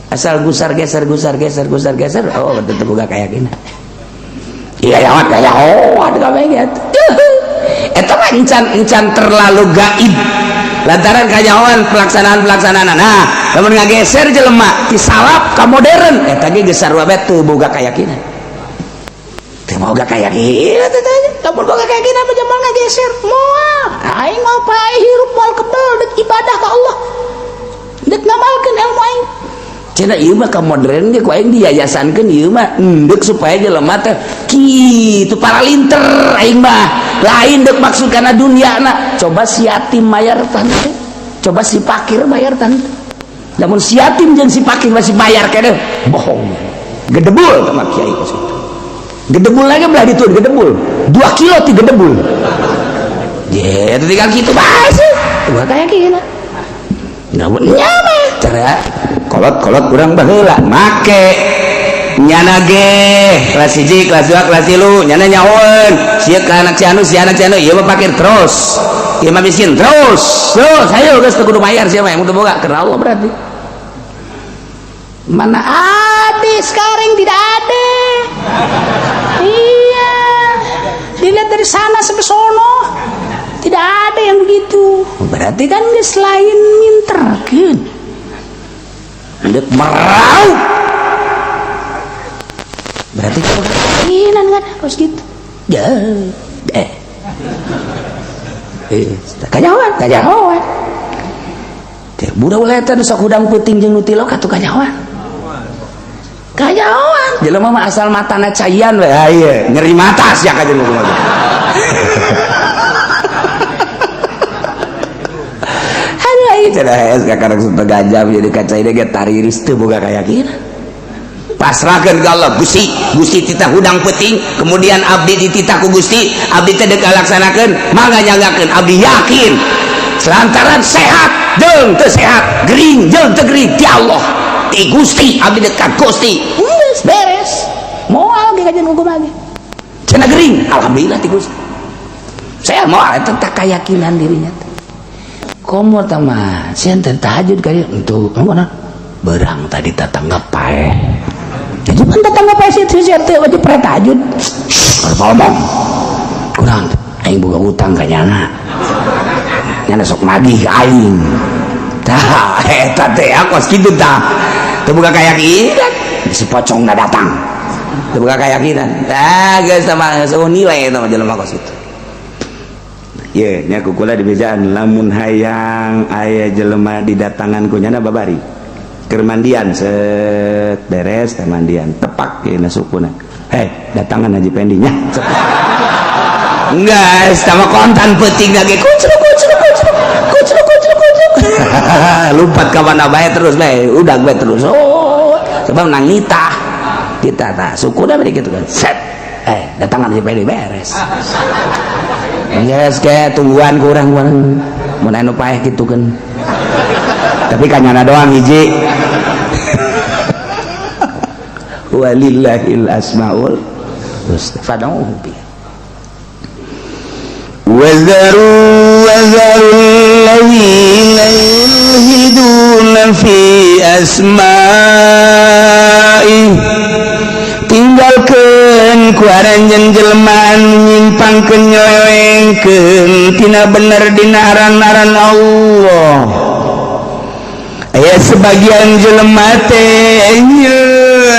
asal gusar geser oh betul boga keyakinan iya yawan kayawan kabeh eta mah encan terlalu gaib lantaran kayawan pelaksanaan nah lamun ngageser jelema ti salap ka modern eta ge geus sarua bae teu boga keyakinan teu boga keyakinan lamun boga keyakinan mah jamal ngageser moal aing mah pae hirup moal kebel dek ibadah ka Allah dek ngamalkeun ilmu aing cenah ieu mah ka modern ge ku aing diyayasankeun ieu mah endek supaya jelema teh kitu para linter aing mah lain dek maksud kana dunyana coba si yatim bayar tante coba si fakir bayar tante namun si yatim jeung si fakir masih bayar kene bohong gedebul sama kiai ka situ gedebul lagi belah ditun gedebul 2 kilo ti gedebul ye teh tinggal kitu bae sih gua kayak gini namun nyama cara kolot kurang baheula make nyana ge kelas 1 kelas 2 kelas 3 nyana nyahoeun sia ka anak cianu ieu mah fakir terus ieu mah miskin terus ayo geus teu kudu bayar sia mah yang teu boga karena Allah berarti mana ada sekarang tidak ada iya dilihat dari sana sampai sono tidak ada yang begitu berarti kan geus lain minterkeun hendak merau berarti keyakinan kan harus gitu ya kajawan budak uleta nu sok hudang peuting jeung nu tilok atuh kajawan jelema mah asal matana cayan we ieu nyeri mata sia ka jeung ngomong aduh ieu cenah sakarang sudah gajah jadi kaca ide ge tariris teu boga kayakinan pasrahkeun ka Allah Gusti titah hudang peuting kemudian abdi dititah ku Gusti abdi teh deuk laksanakeun mangga nyagakeun abdi yakin selantaran sehat jeung teu sehat gering jeung teu gering ti Allah ti Gusti abdi dekat Gusti geus beres moal ge kajian hukum lagi cenah gering alhamdulillah ti Gusti saya moal eta tak keyakinan dirinya komo tah mah sieun teh tahajud kaya untuk ngomongna berang tadi tatangga pae jadi kan tetangga pasti teu wajib pre tahajud ngomong kurang aing boga utang ka nyana sok nagih ka aing tah eta teh akos kitu tah teu boga kayakinan si pocongna datang teu boga kayakinan tah geus sama nilai eta mah jelema kos itu ye nya kukula dibejaan lamun hayang aya jelema didatangan ku nyana babari keur mandian set beres teh mandian tepak ye na sukuna datangan Haji Pendi nya enggak sama kontan peuting lagi kucruk lumpat ka mana bae terus bae udah bae terus sebab nang nitah kita tah sukuna bari kitu kan set datangan Haji Pendi beres geus ke tungguan kurang mun anu paeh kitu kan tapi kanyana doang hiji walillahil asmaul husna fad'uhu bi wazaru alladzina yulhiduna fi asma'i tinggalkeun ku aranjeun jelema anu nyimpang ngurangkeun nyelewengkeun tina bener dina aran-aran Allah. Aya sebagian jelema teh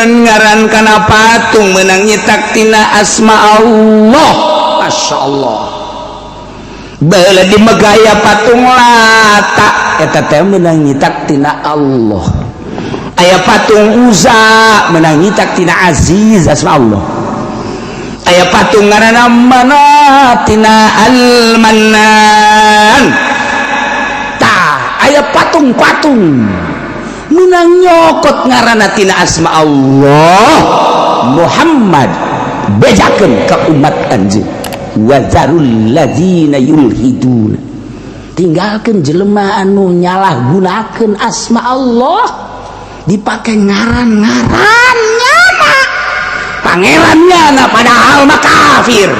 ngaran kana patung meunang nyitak tina asma Allah. Masyaallah. Baheula di megaya patung Lata eta teh meunang nyitak tina Allah. Aya patung Uzza meunang nyitak tina Aziz asma Allah. Aya patung ngaranna Manat tina Al-Mannan. Tah aya patung-patung meunang nyokot ngaranna tina asma Allah Muhammad bejakeun ka umat anjeun. Wa zarul ladzina yulhidun, tinggalkeun jelema anu nyalahgunakeun asma Allah dipake ngaran-ngarannya pangerannya padahal mah kafir.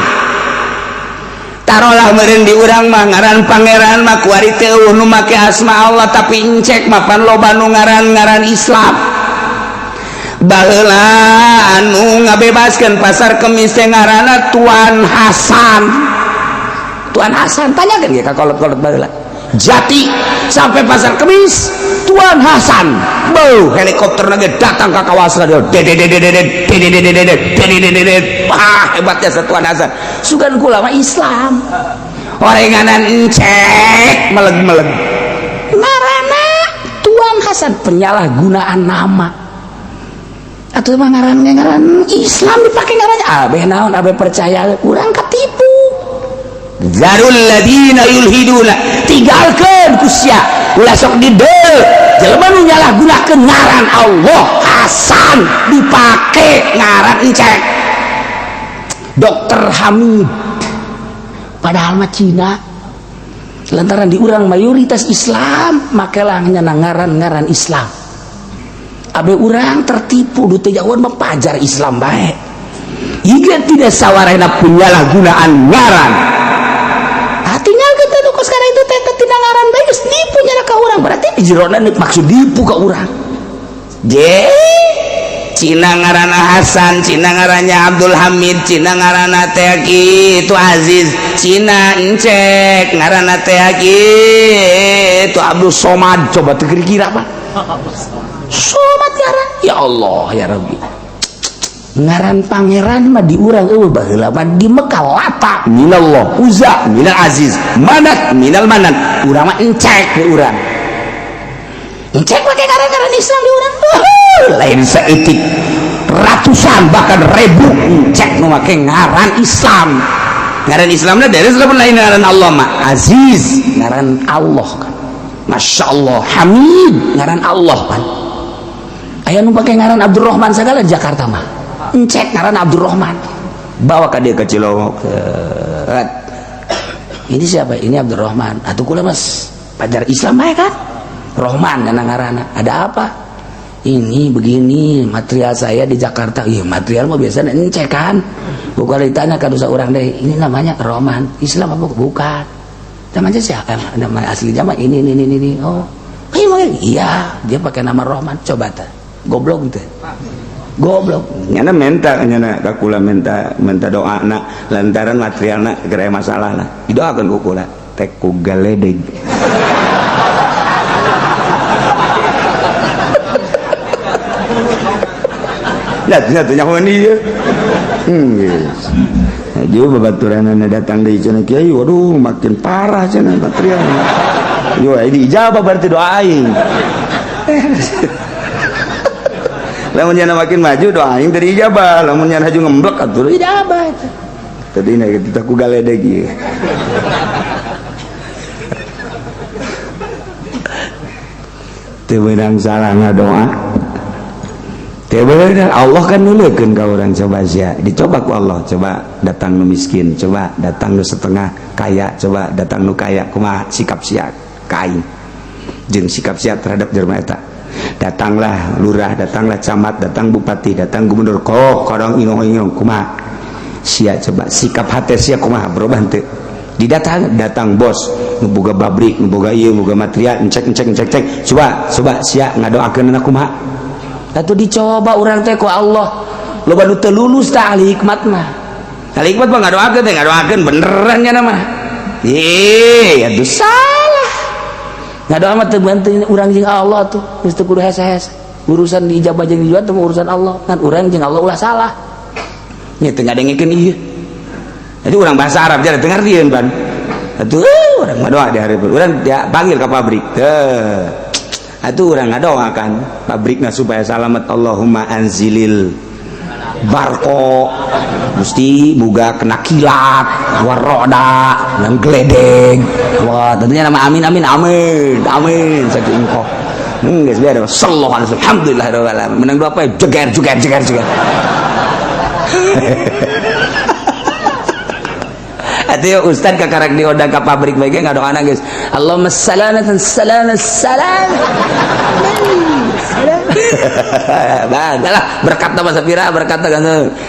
Tarolah meureun di urang mah ngaran pangeran mah kuari teh nu make asma Allah tapi encek mapan loba nu ngaran-ngaran Islam. Baheula anu ngabebaskeun pasar Kemis teh ngaranna Tuan Hasan. Tuan Hasan tanyakeun ge ka kolot-kolot baheula. Jati sampai pasar Kemis Tuan Hasan. Beuh helikopter ge datang ka kawasan dia. Wah hebatnya Tuan Hasan. Sugan kula mah Islam. Orenganan encek meleg-meleg. Ngaranna Tuan Hasan penyalahgunaan nama. Atau mah ngaran Islam dipake ngarannya abeh naon abeh percaya urang katipu. Zarul ladina yulhiduna, tinggalkeun ku sia ulah sok dideu jelema nu nyalahgunakeun ngaran Allah Hasan dipake ngaran encek. Dokter Hamid padahal mah Cina lantaran di urang mayoritas Islam makelah nyana ngaran-ngaran Islam. Abe urang tertipu du teh jawan mah pajar Islam bae. Ieu tidak sawarena penyalahgunaan ngaran. Tinggal kita nu kos karena itu teh tina ngaran bae geus nipu nya ka urang, berarti di jerona maksud nipu ka urang. Je Cina ngaranna Hasan, Cina ngarannya Abdul Hamid, Cina ngaranna teh kitu Aziz, Cina encek ngaranna teh kitu Abdul Somad. Coba teu kira-kira apa? Somad ngaran. Ya Allah ya Rabbi. Ngaran pangeran mah di urang eueuh baheula mah di Mekah Lata minallah, Uzza minal Aziz, Manat minal Manan. Urang mah encek di urang. Encek make ngaran-ngaran Islam di urang. Lain saeutik ratusan bahkan ribu encek nu make ngaran Islam. Ngaran Islamna deres lamun lain ngaran Allah mah Aziz ngaran Allah kan. Masya Allah. Hamid ngaran Allah kan. Aya nu pake ngaran Abdurrahman sagala Jakarta mah encek ngaran Abdurrahman. Bawa ka dia ke Cilowok. Ini siapa? Ini Abdurrahman. Atuh kula mas pajar Islam bae kan. Rahman kana ngaranna. Ada apa? Ini begini material saya di Jakarta. Iya material mah biasanya encek kan. Bukan ditanya ka dosa urang deh. Ini namanya Rahman. Islam apa? Bukan. Namanya siapa? Nama aslinya mah ini. Oh. Iya, dia pakai nama Rahman. Coba ta. Goblok gitu. Goblok. Nyana menta nyana ka kula menta doana lantaran materialna geura masalah lah. Didoakeun ku kula teh ku galedeg. Lihat nyahoan ieu. Geus. Juga babaturanna datang deui cenah kiai, waduh makin parah cenah material. Yo diijabah berarti doa aing. Lamun nyana makin maju doa aing teu ijabah, lamun nyana haju ngemblek atuh ijabah eta. Tadi na kita ku galedeg ieu. Teu beunang salah ngadoa. Teu beunang Allah kan nuleukeun ka urang coba sia. Dicoba ku Allah, coba datang nu miskin, coba datang nu setengah kaya, coba datang nu kaya kumaha sikap sia ka aing. Jeung sikap sia terhadap jelema eta. Datanglah lurah, datanglah camat, datang bupati, datang gubernur, kok kadang inong-inong kumaha sia coba sikap hate sia kumaha berubah teu. Datang bos nu boga pabrik, nu boga ieu, boga material, cek coba sia ngadoakeunna kumaha. Atuh dicoba urang teh ku Allah. Loba nu teu lulus tah ahli hikmat mah. kali ikmat mah ngadoakeun beneran nya mah ya tuh salah ngadoa mah teu bantuin urang jeung Allah tuh geus teu kudu hese-hese urusan dijabah jeung dijual teh urusan Allah kan urang jeung Allah ulah salah nya teu ngadengkeun ieu jadi urang bahasa Arab jadi teu ngartieun ban atuh urang ngadoa di hareupeun urang dia panggil ka pabrik teu atuh urang ngadoa kan pabrikna supaya selamat Allahumma anzilil barko mesti boga kena kilat waroda dan geledeg wah tentunya nama amin saking engkau geus biar sallallahu alaihi wasallam alhamdulillahirabbil alamin menang dua apa jeger atuh ustad kakarek diodang ka pabrik bae ge ngadoana geus Allahumma salamatan salam Baiklah berkat nama sapira berkat kan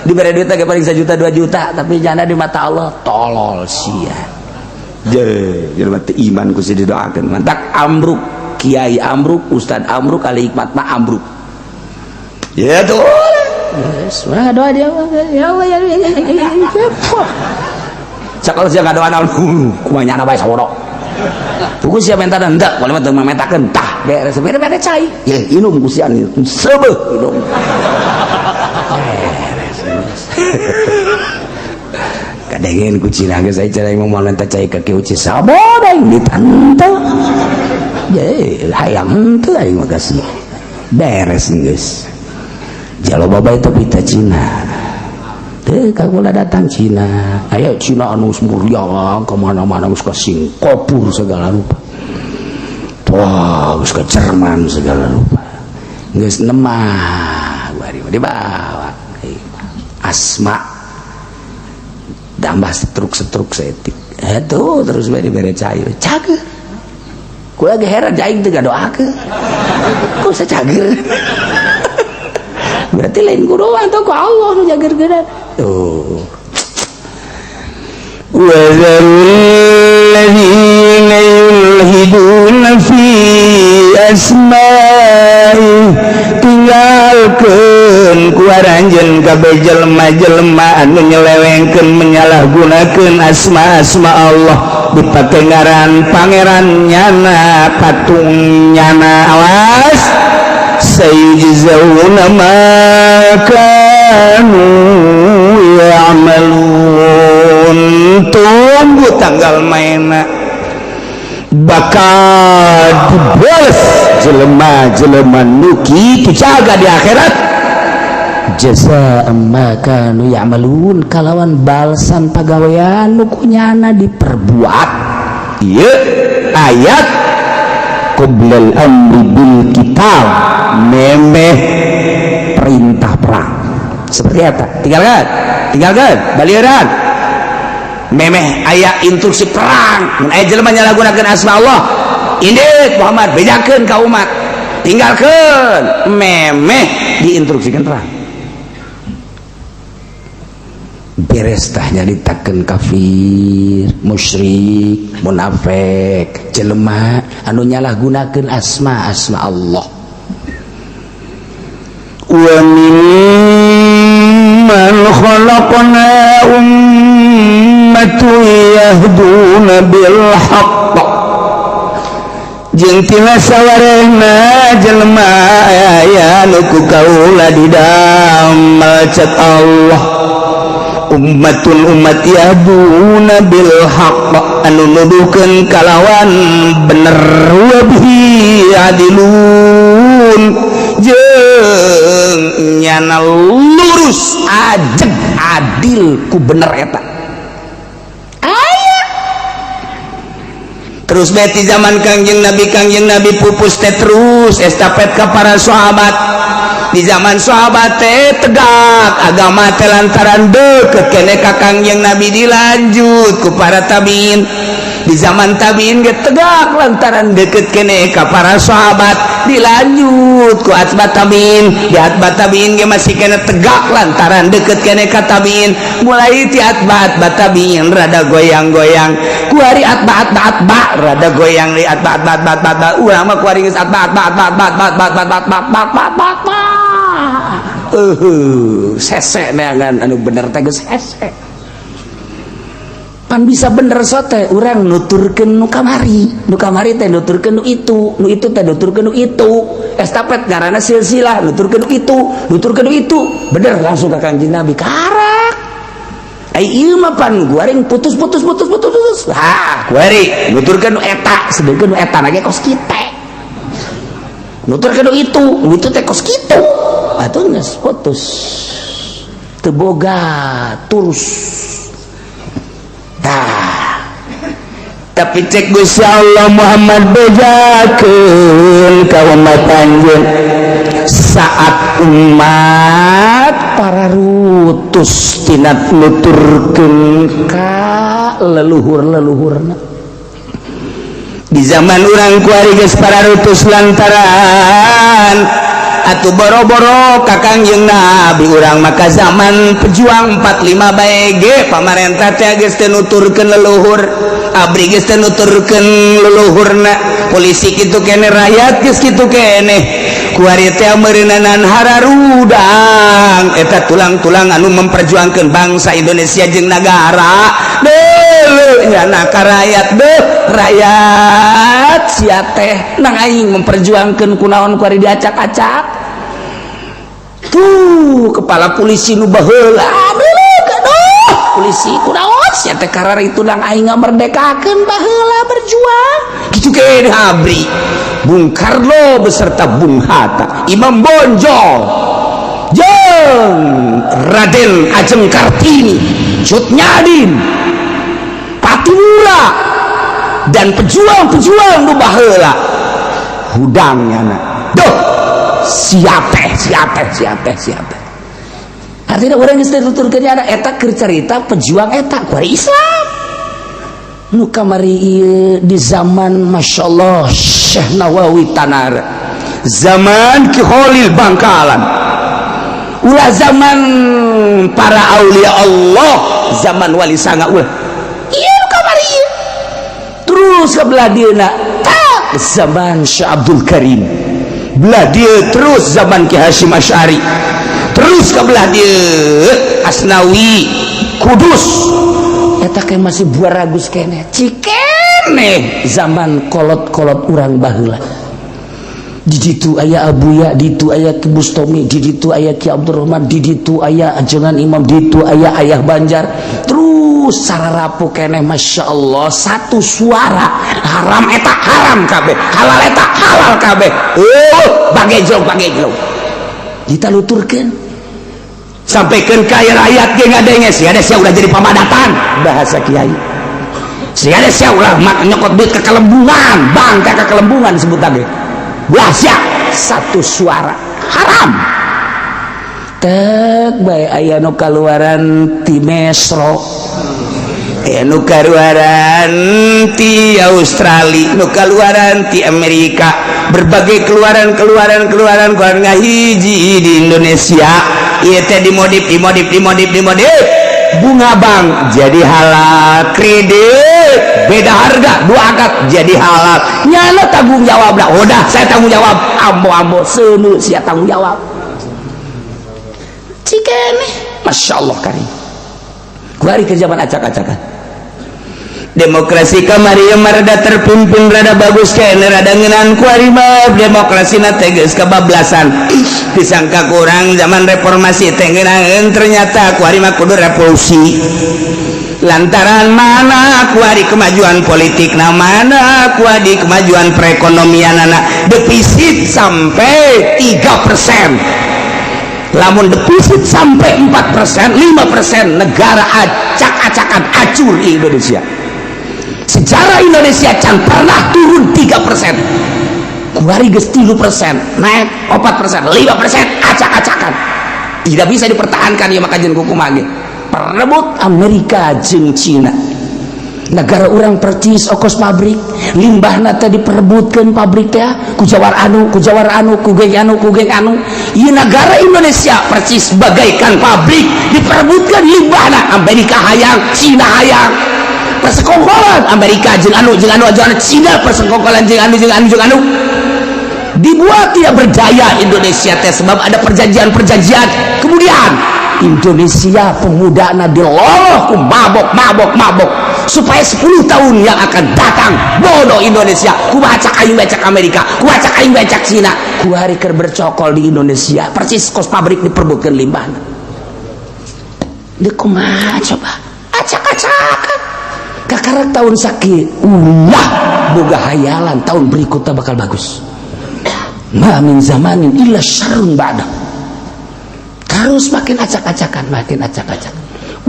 diberi duit ke paling 1 juta 2 juta tapi jana di mata Allah tolol sia jadi mati iman ku didoakeun mantak amruk kiai amruk ustad amruk kali hikmat mah amruk ya tuh semua doa dia ya Allah ya sakal sia ngadoa kumaha nyana bae saworo pukul siapa yang tanda enggak kalau memang memetakan tah beres cai ya inum kusian sebeh inum kadangin kucina ge saya cara ngomong nanti cai kaki uci saboda yang ditanta ya hayang teu aing makasih beres geus jalo baba itu pita Cina kagulah datang Cina ayo Cina anu mulia kemana-mana geus ka Singapura segala rupa wah geus ka Jerman segala rupa geus nemah bari dibawa asma tambah setruk setik itu terus bere cair cager kula ge heran aing teu ngadoakeun kok sacager berarti lain guru atau ku Allah nu jager geunan tuh wa zarul ladzina yulhiduna fi asma'i tinggalkeun ku aranjeun kabeh jelema-jelema anu nyelewengkeun menyalahgunakeun asma-asma Allah dipake ngaran pangeran nyana patung nyana awas sayujzauna ma kanu ya'malun tunggu tanggal mainna bakal dibalas jelema-jelema nu kitu jaga di akhirat jazaa'an ma kanu ya'malun kalawan balasan pagawean nu kunyana diperbuat ieu ayat qoblal amri bil kitab memeh perintah perang seperti apa tinggalkan balieuran memeh aya instruksi perang mun aya jelema nyalahgunakeun asma Allah indit Muhammad bejakeun ka umat tinggalkeun memeh diinstruksikan perang beres tah nyaritakeun kafir musyrik munafik jelema anu nyalahgunakeun asma Allah wa mimman khalaqna ummatun yahduna bil haqq jeung tina sawarehna jelema aya nu ku kaula didamel cek Allah ummatun umat yahduna bil haqq anu nuduhkeun kalawan bener wa bihi adilun jeung nyana lurus ajeg adil ku bener eta aya terus beti zaman kangjeng Nabi pupus teh terus estafet ka para sahabat di zaman sahabat teh tegak agama teh lantaran deukeut keneh ka kangjeng Nabi dilanjut ku para tabiin di zaman tabiin ge tegak lantaran deukeut keneh ka para sahabat dilanjut ku atba tabiin di atba tabiin ge masih keneh tegak lantaran deukeut keneh ka tabiin mulai ti atba tabiin rada goyang-goyang ku ari atba rada goyang di atba urang mah ku ari geus atba sese neangan anu bener teh geus hese pan bisa bener sote urang nuturkeun nu kamari teh nuturkeun nu itu teh nuturkeun nu itu estafet ngaranna silsilah nuturkeun nu itu bener langsung ka Kanjeng Nabi karak ai ieu mah pan guaring putus guari nuturkeun nu eta sedengkeun nu eta na ge kos kitu nuturkeun nu itu teh kos kitu atuh geus putus teu boga turus. Tapi cek Gusti Allah Muhammad bejakeun ka umat anjeun saat umat para rutus tina nuturkeun ka leluhur-leluhurna di zaman urang kuari geus para rutus lantaran atuh boro-boro ka Kangjeng Nabi urang maka zaman pejuang 45 bae ge pamarentah teh geus teu nuturkeun leluhur abri geus teu nuturkeun leluhurna polisi kitu keneh rakyat geus kitu keneh kuari teh meureunanan hararudang eta tulang-tulang anu memperjuangkeun bangsa Indonesia jeung nagara deuleu nyana ka rakyat rakyat sia teh nang aing memperjuangkeun kunaon kuari diacak-acak tuh kepala polisi nu baheula aduh polisi kunaon sia teh karari tulang aing ngamerdekakeun baheula berjuang kitu keneh abri Bung Karno beserta Bung Hatta Imam Bonjol jeung Raden Ajeng Kartini Cut Nyadin Patimura dan pejuang-pejuang nu baheula hudangnya duh siapa artinya orang geus tuturkeun nya eta keur carita pejuang eta kuari Islam nu kamari ieu di zaman masyaallah Syekh Nawawi Tanara zaman Ki Khalil Bangkalan ulah zaman para aulia Allah zaman wali sanga ulah ieu nu kamari ieu terus ke belah dieuna zaman Syekh Abdul Karim belah dia terus zaman Ki Hasyim Asy'ari terus ke belah dia Asnawi Kudus eta kayak masih buah ragus kene cikene zaman kolot-kolot urang baheula di ditu aya Abuya di ditu aya Ki Bustomi di ditu aya Ki Abdurrahman di ditu aya ajengan Imam di ditu aya Ayah Banjar terus sararapu kene Masya Allah satu suara haram eta haram kabeh halal eta halal kabeh bagejlog kita luturkeun sampaikan kaya rakyat ge ngadenge si ada sia ulah jadi pamadatan bahasa kiai si ada sia ulah nyokot duit ke kelembungan bangka ke kelembungan disebut lagi ulah sia satu suara haram tek bae aya nu kaluaran ti Mesro nu kaluaran ti Australia nu kaluaran ti Amerika berbagai keluaran ngahiji di Indonesia ieu teh dimodif bunga bank jadi halal kredit beda harga 2 akad jadi halal nyana tanggung jawab lah udah saya tanggung jawab ambo seunu sia tanggung jawab cikene Masya Allah karim kuari ke zaman acak-acakan demokrasi kamari rada terpimpin rada bagus kene rada ngeunaan kuari mah demokrasi na teh geus kabablasan disangka kurang zaman reformasi teh ngeunaan ternyata kuari mah kudu revolusi lantaran mana kuari kemajuan politik na mana kuari kemajuan perekonomian anak defisit sampai 3%. Lamun defisit sampai 4%, 5%, negara acak-acakan acur Indonesia. Sejarah Indonesia can pernah turun 3%. Kuari geus 3%, naik 4%, 5%, acak-acakan. Tidak bisa dipertahankan ya maka jeung kumaha ge. Perebut Amerika jeung Cina. Negara orang percis ongkos pabrik limbahna teh diperebutkeun pabrik teh ku jawar anu ku geng anu ieu negara Indonesia percis bagaikan pabrik diperebutkeun limbahna Amerika hayang Cina hayang persekongkolan Amerika jeung anu Cina persekongkolan jeung anu dibuat tidak berdaya Indonesia teh sebab ada perjanjian kemudian Indonesia pemudana diloloh ku mabok supaya 10 tahun yang akan datang bodoh Indonesia ku baca aing becak Amerika, ku baca aing becak Cina, ku hari keur bercokol di Indonesia persis kos pabrik diperbutkeun limbahna. Dia kumaha coba acak-acakan kakara tahun sakit ulah boga hayalan tahun berikutnya bakal bagus. Ma min zamanin illa syarrun ba'da. Terus makin acak-acakan, makin acak-acak.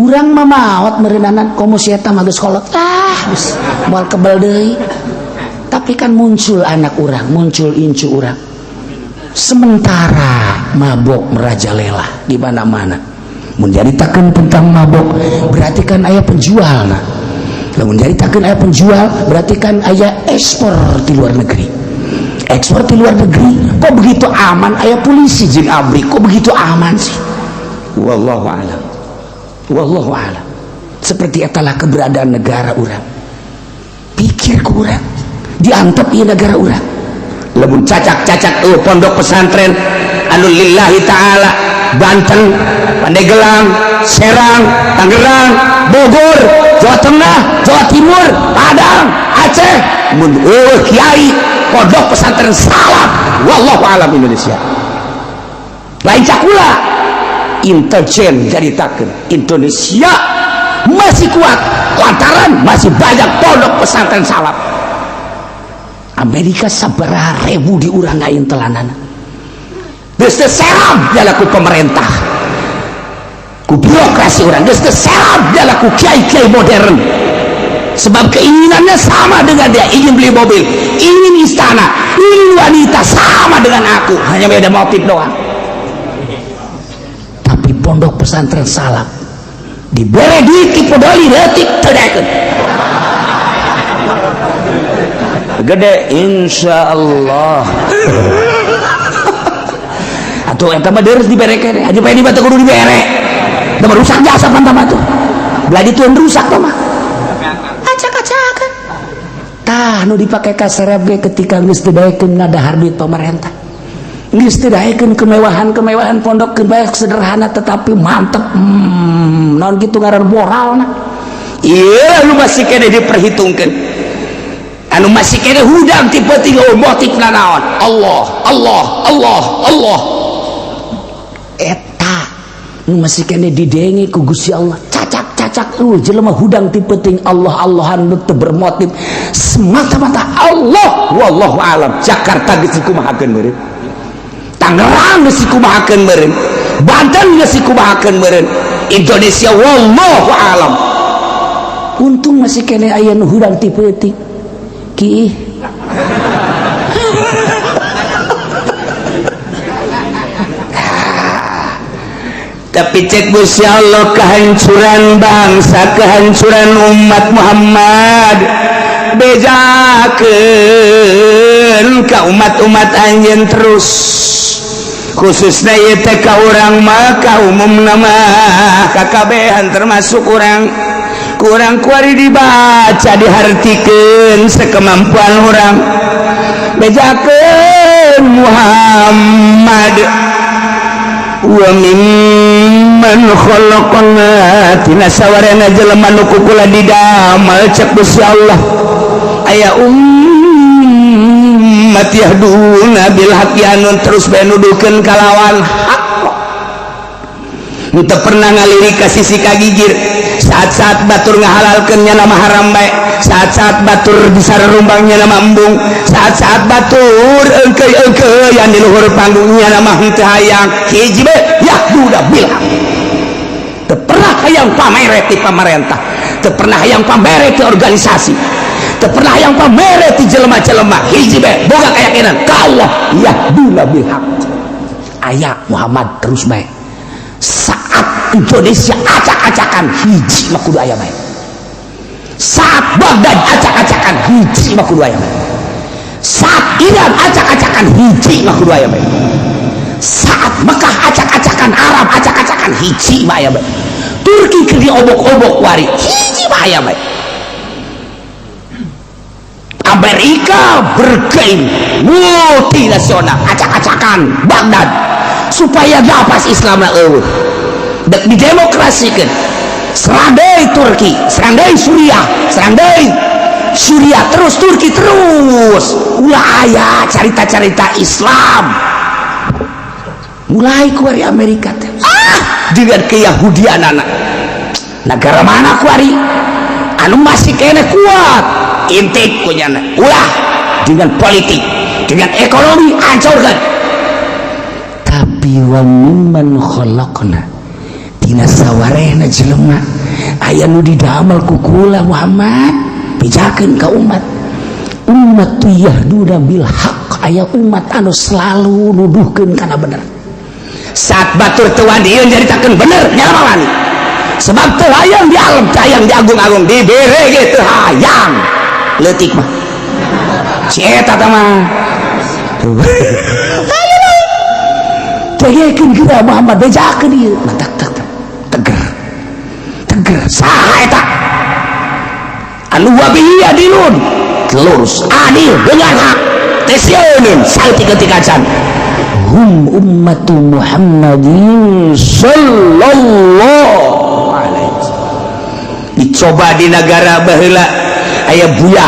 Urang mah maot meureunanan komo si eta mah geus kolot. Geus moal kebal deui. Tapi kan muncul anak urang, muncul incu urang. Sementara mabok merajalela di mana-mana. Mun nyaritakeun tentang mabok berarti kan aya penjualna. Lamun nyaritakeun aya penjual berarti kan aya ekspor di luar negeri. Ekspor di luar negeri kok begitu aman, aya polisi jeung abri kok begitu aman sih. Wallahu a'lam. Wallahu a'lam. Seperti etalah keberadaan negara urang. Pikir ku urang diantep ieu negara urang. Lamun cacak-cacak pondok pesantren anu lillahi taala Banten, Pandeglang, Serang, Tangerang, Bogor, Jawa Tengah, Jawa Timur, Padang, Aceh, mun kiai pondok pesantren salaf wallahu alam Indonesia. Lain cakula intelijen jaritakeun Indonesia masih kuat lantaran masih banyak pondok pesantren salaf. Amerika sabaraha ribu diurang aing telanana. Geus teu serab jalaku pemerintah. Ku birokrasi urang geus teu serab jalaku kiai-kiai modern. Sebab keinginannya sama dengan dia, ingin beli mobil, ingin istana, ingin wanita sama dengan aku, hanya beda motif doang. Tapi pondok pesantren salaf dibere duit ti podoli leutik teu daekeun. Gede insyaallah. Atuh eta mah deres diberekeun, aja bae di batu kudu dibere. Da rusak jasa pantama tuh. Beladi tuan rusak tah mah. Acak-acakan. Tah nu dipake ka sereb ge ketika geus teu daekeun ngadahar duit pemerintah. Geus teu daekeun kemewahan-kemewahan pondok bae sederhana tetapi mantep. Naon kitu ngaran moralna. Ieu nu masih kene diperhitungkeun. Anu masih kene hudang ti peuting motifna naon? Allah, Allah, Allah, Allah. Eta nu masih kene didengi ku Gusti Allah. Cacak-cacak jelema hudang ti peuting Allah-Allahan nu teu bermotif semata-mata Allah. Wallahu alam. Jakarta geus kumahakeun meureun. Tangerang geus kumahakeun meureun. Banten geus kumahakeun meureun. Indonesia wallahu alam. Untung masih kene aya nu hudang ti peuting. Ki tapi cek Gusti Allah kehancuran bangsa, kehancuran umat Muhammad bejakeun ka umat-umat anjeun terus khususna ieu teh ka urang mah ka umumna mah kakabehan termasuk urang kurang kuari dibaca dihartikeun sekemampuan orang bejakeun Muhammad wa mimman khalaqna tina sawarena jelema nu kukula didamel cek Gusti Allah aya ummat yahduna bil haqqi anu terus bae nuduhkeun kalawan hak teu pernah ngalirik ka sisi kagigir saat-saat batur ngahalalkeun nya nama haram bae saat-saat batur disararumbangnya nama embung saat-saat batur engkeuy yang di luhur panggungnya nama henteu hayang hiji bae yahduda bilang teu pernah hayang pamere ti pamarentah teu pernah hayang pamere ti organisasi teu pernah hayang pamere ti jelema-jelema hiji bae boga kayakinan ka Allah yahduda bilhaq aya Muhammad terus bae saat Indonesia acak-acakan hiji mah kudu aya bae saat Baghdad acak-acakan hiji mah kudu aya bae saat Iran acak-acakan hiji mah kudu aya bae saat Mekah acak-acakan Arab acak-acakan hiji mah aya bae Turki keur diobok-obok wari hiji mah aya bae Amerika bergain multinasional acak-acakan Baghdad supaya dapat Islamna eueuh dek didemokrasikeun serang deui Turki, serang deui Suriah, serang deui Suriah, terus Turki terus ulah aya carita-carita Islam mulai kuari Amerika teh dengan keyahudian anak negara mana kuari anu masih kene kuat intik kunyana ulah dengan politik dengan ekonomi hancurkan. Tapi wa mimman khalaqna tina sawarehna jelema aya nu didamel ku kula Muhammad pijakeun ka umat yahduna bil haq, aya umat anu selalu nuduhkeun kana bener. Saat batur teu wadieu nyaritakeun bener nyawa wani sebab teu hayang di alam, teu hayang di agung-agung, dibere ge teu hayang leutik mah si eta teh mah tegekeun kita Muhammad bejakeun ieu teger saha eta anu wabihi adilun lurus adil dengan hak tesieun saltikeun hum ummatu Muhammadin sallallahu alaihi wasallam. Dicoba di negara baheula aya Buya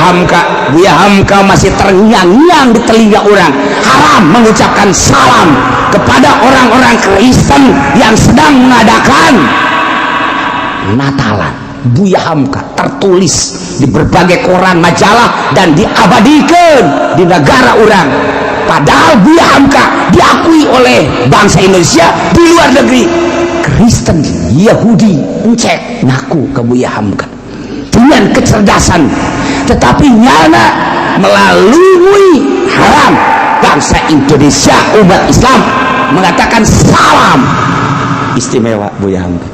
Hamka masih terngiang-ngiang di telinga orang haram mengucapkan salam kepada orang-orang Kristen yang sedang mengadakan Natalan. Buya Hamka tertulis di berbagai koran majalah dan diabadikan di negara orang, padahal Buya Hamka diakui oleh bangsa Indonesia di luar negeri. Kristen Yahudi encek ngaku ke Buya Hamka dengan kecerdasan, tetapi nyana melalui haram bangsa Indonesia umat Islam mengatakan salam istimewa Buya Hamka.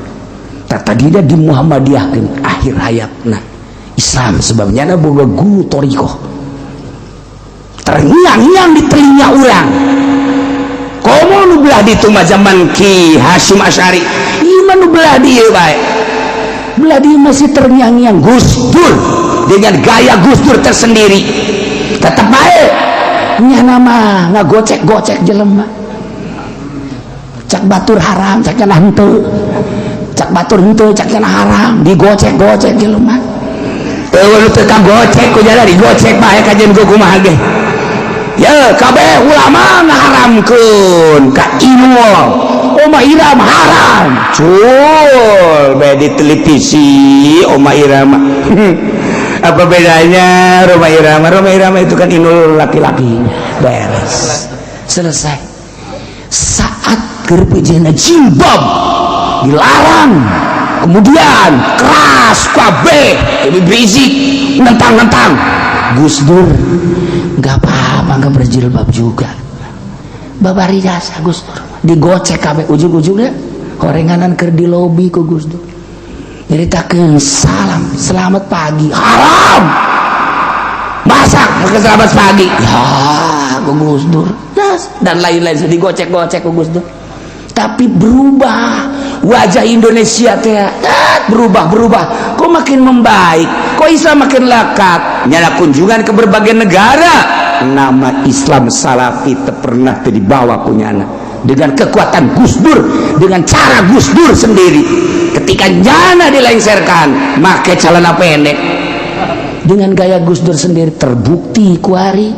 Tadinya di Muhammadiyahkeun akhir hayatna Islam sebabnya na boga guru torikoh terngiang-ngiang di telinga orang komo nu belah di itu zaman Ki Hasyim Asy'ari iman nu belah di bae belah di masih terngiang-ngiang Gus Dur dengan gaya Gus Dur tersendiri tetap bae nya nama ngagocek-gocek jelema cak batur haram cak cenah henteu cak batur henteu cak cenah haram digocek-gocek jelema teu teu kagocek ku jana digocek bae kajen ku kumaha ge ya kabeh ulama ngaharamkeun ka inul Oma Irama haram cul bae di televisi Oma Irama apa bedanya Roma Irama itu kan inul laki-laki beres selesai. Saat kerpejana jilbab dilarang kemudian keras kabeh berisik nentang-nentang Gus Dur nggak apa-apa nggak berjilbab juga babari jasa Gus Dur digocek kabeh ujung-ujungnya korenganan keur di lobi ku Gus Dur nyaritakeun salam selamat pagi haram masak pakai selamat pagi ya ku Gus Dur dan lain-lain digocek-gocek ku Gus Dur. Tapi berubah wajah Indonesia teh berubah kok makin membaik, kok Islam makin lekat nyala kunjungan ke berbagai negara nama Islam Salafi pernah dibawa kunyana dengan kekuatan Gus Dur, dengan cara Gus Dur sendiri ketika nyana dilengserkan make celana pendek dengan gaya Gus Dur sendiri terbukti kuari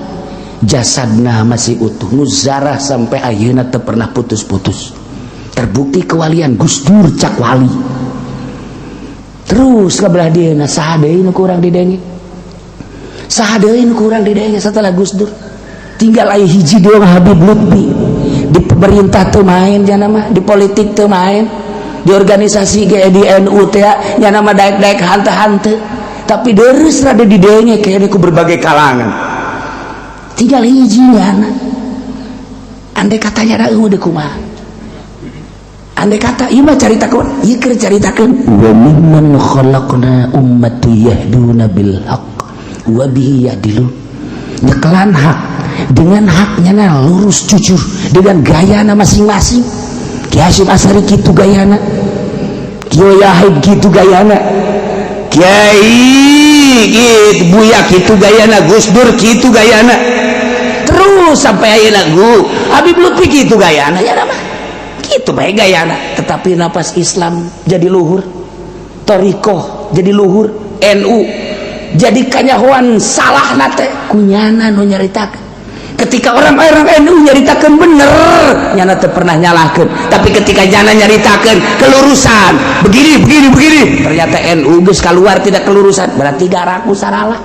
jasadna masih utuh muzarah sampai ayeuna teu pernah putus-putus. Terbukti kewalian Gus Dur cak wali. Terus kabelah dia saha deui nu kurang didenge, saha deui nu kurang didenge setelah Gus Dur tinggal aya hiji doang Habib Lutfi di pemerintah teu main nya nama, di politik teu main, di organisasi ge di NU teh nya nama daek-daek hante-hante, tapi deres rada didenge kayaknya ku berbagai kalangan tinggal hiji nya andai katanya da eueuh deuk kumaha. Andai kata ieu mah caritakeun, ieu keur caritakeun wa mimman khalaqna ummatan yahduna bil haqq wa bihi yadilun. Nyekelan hak dengan haknya na lurus jujur dengan gayana masing-masing. Ki Hasyim Asy'ari kitu gayana, Kiai Yahid kitu gayana, Kiai kitu Buya kitu gayana, Gus Dur kitu gayana, terus sampai ayeuna Habib Lutfi kitu gayana ya nama. Itu baik gayana, tetapi napas Islam jadi luhur torikoh jadi luhur, NU jadi kanyahoan salah nate kunyana nu nyaritakeun. Ketika orang-orang NU nyaritakeun bener nyana teu pernah nyalahkeun, tapi ketika nyana nyaritakeun kelurusan begini ternyata NU geus keluar tidak kelurusan, berarti garaku saralah.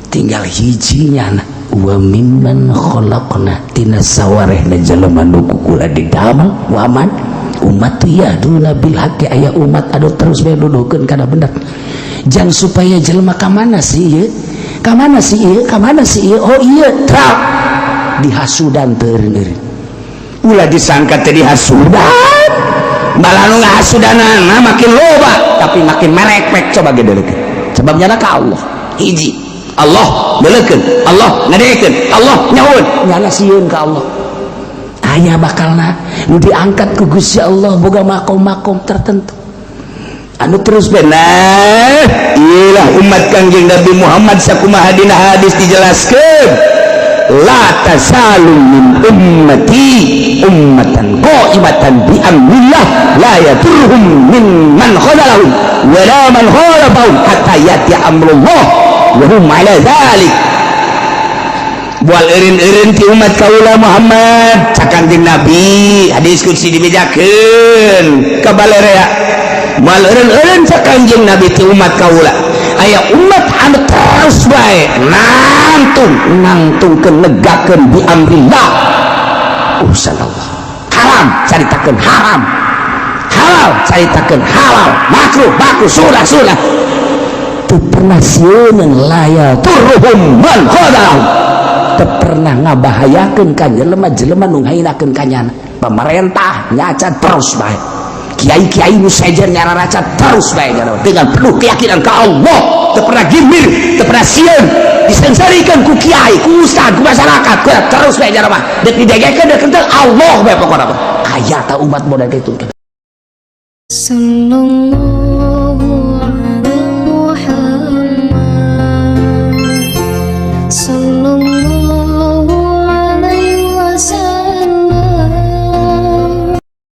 Tinggal hiji nyana wa mimman khalaqna tina sawarehna jelema nu kukula didamel waman umat ya duna bil haqi aya umat adu terus bae dudukeun kana bener. Jang supaya jelema ka mana sih ieu? Ka mana sih ieu? Ka mana sih ieu? Oh ieu trap dihasudan teu eureun. Ulah disangka teh dihasudan. Malah nu ngahasudanana makin loba tapi makin merekpek coba gedeukeun. Sebabnya ka Allah hiji. Allah beulekeun, Allah ngadekeun, Allah nyaun, nyana sieun ka Allah. Aya bakalna nu diangkat ku Gusti Allah boga makom-makom tertentu. Anu terus benar iyalah umat Kangjeng Nabi Muhammad sakumaha dina hadis dijelaskeun la tasalu min ummati ummatan qaimatan bi amrillah la yaturhum min man khadalahum wa la man khalafahum hatta yati amrullah wa hum ala dzalik. Bual eureun-eureun ti umat kaula Muhammad ca Kangjeng Nabi hadis qudsi dibejakeun ka balarea. Bual eureun-eureun ca Kangjeng Nabi ti umat kaula aya umat anu terus bae nangtungkeun negakeun bi amrillah usallallah. Haram caritakeun haram, halal caritakeun halal, makruh sunah teu pernah sieun laya turhum man khadam, teu pernah ngabahayakeun ka jelema nu ngahinakeun ka nyana. Pemerintah nyaca terus bae, kiai-kiai nu sejer nyararaca terus bae dengan penuh keyakinan ka Allah, teu pernah gimir, teu pernah sieun disensarikeun ku kiai, ku ustad, ku masyarakat, ku terus bae jara mah deuk didegekeun deuk teu Allah bae pokona aya ta umat model kitu. Sallallahu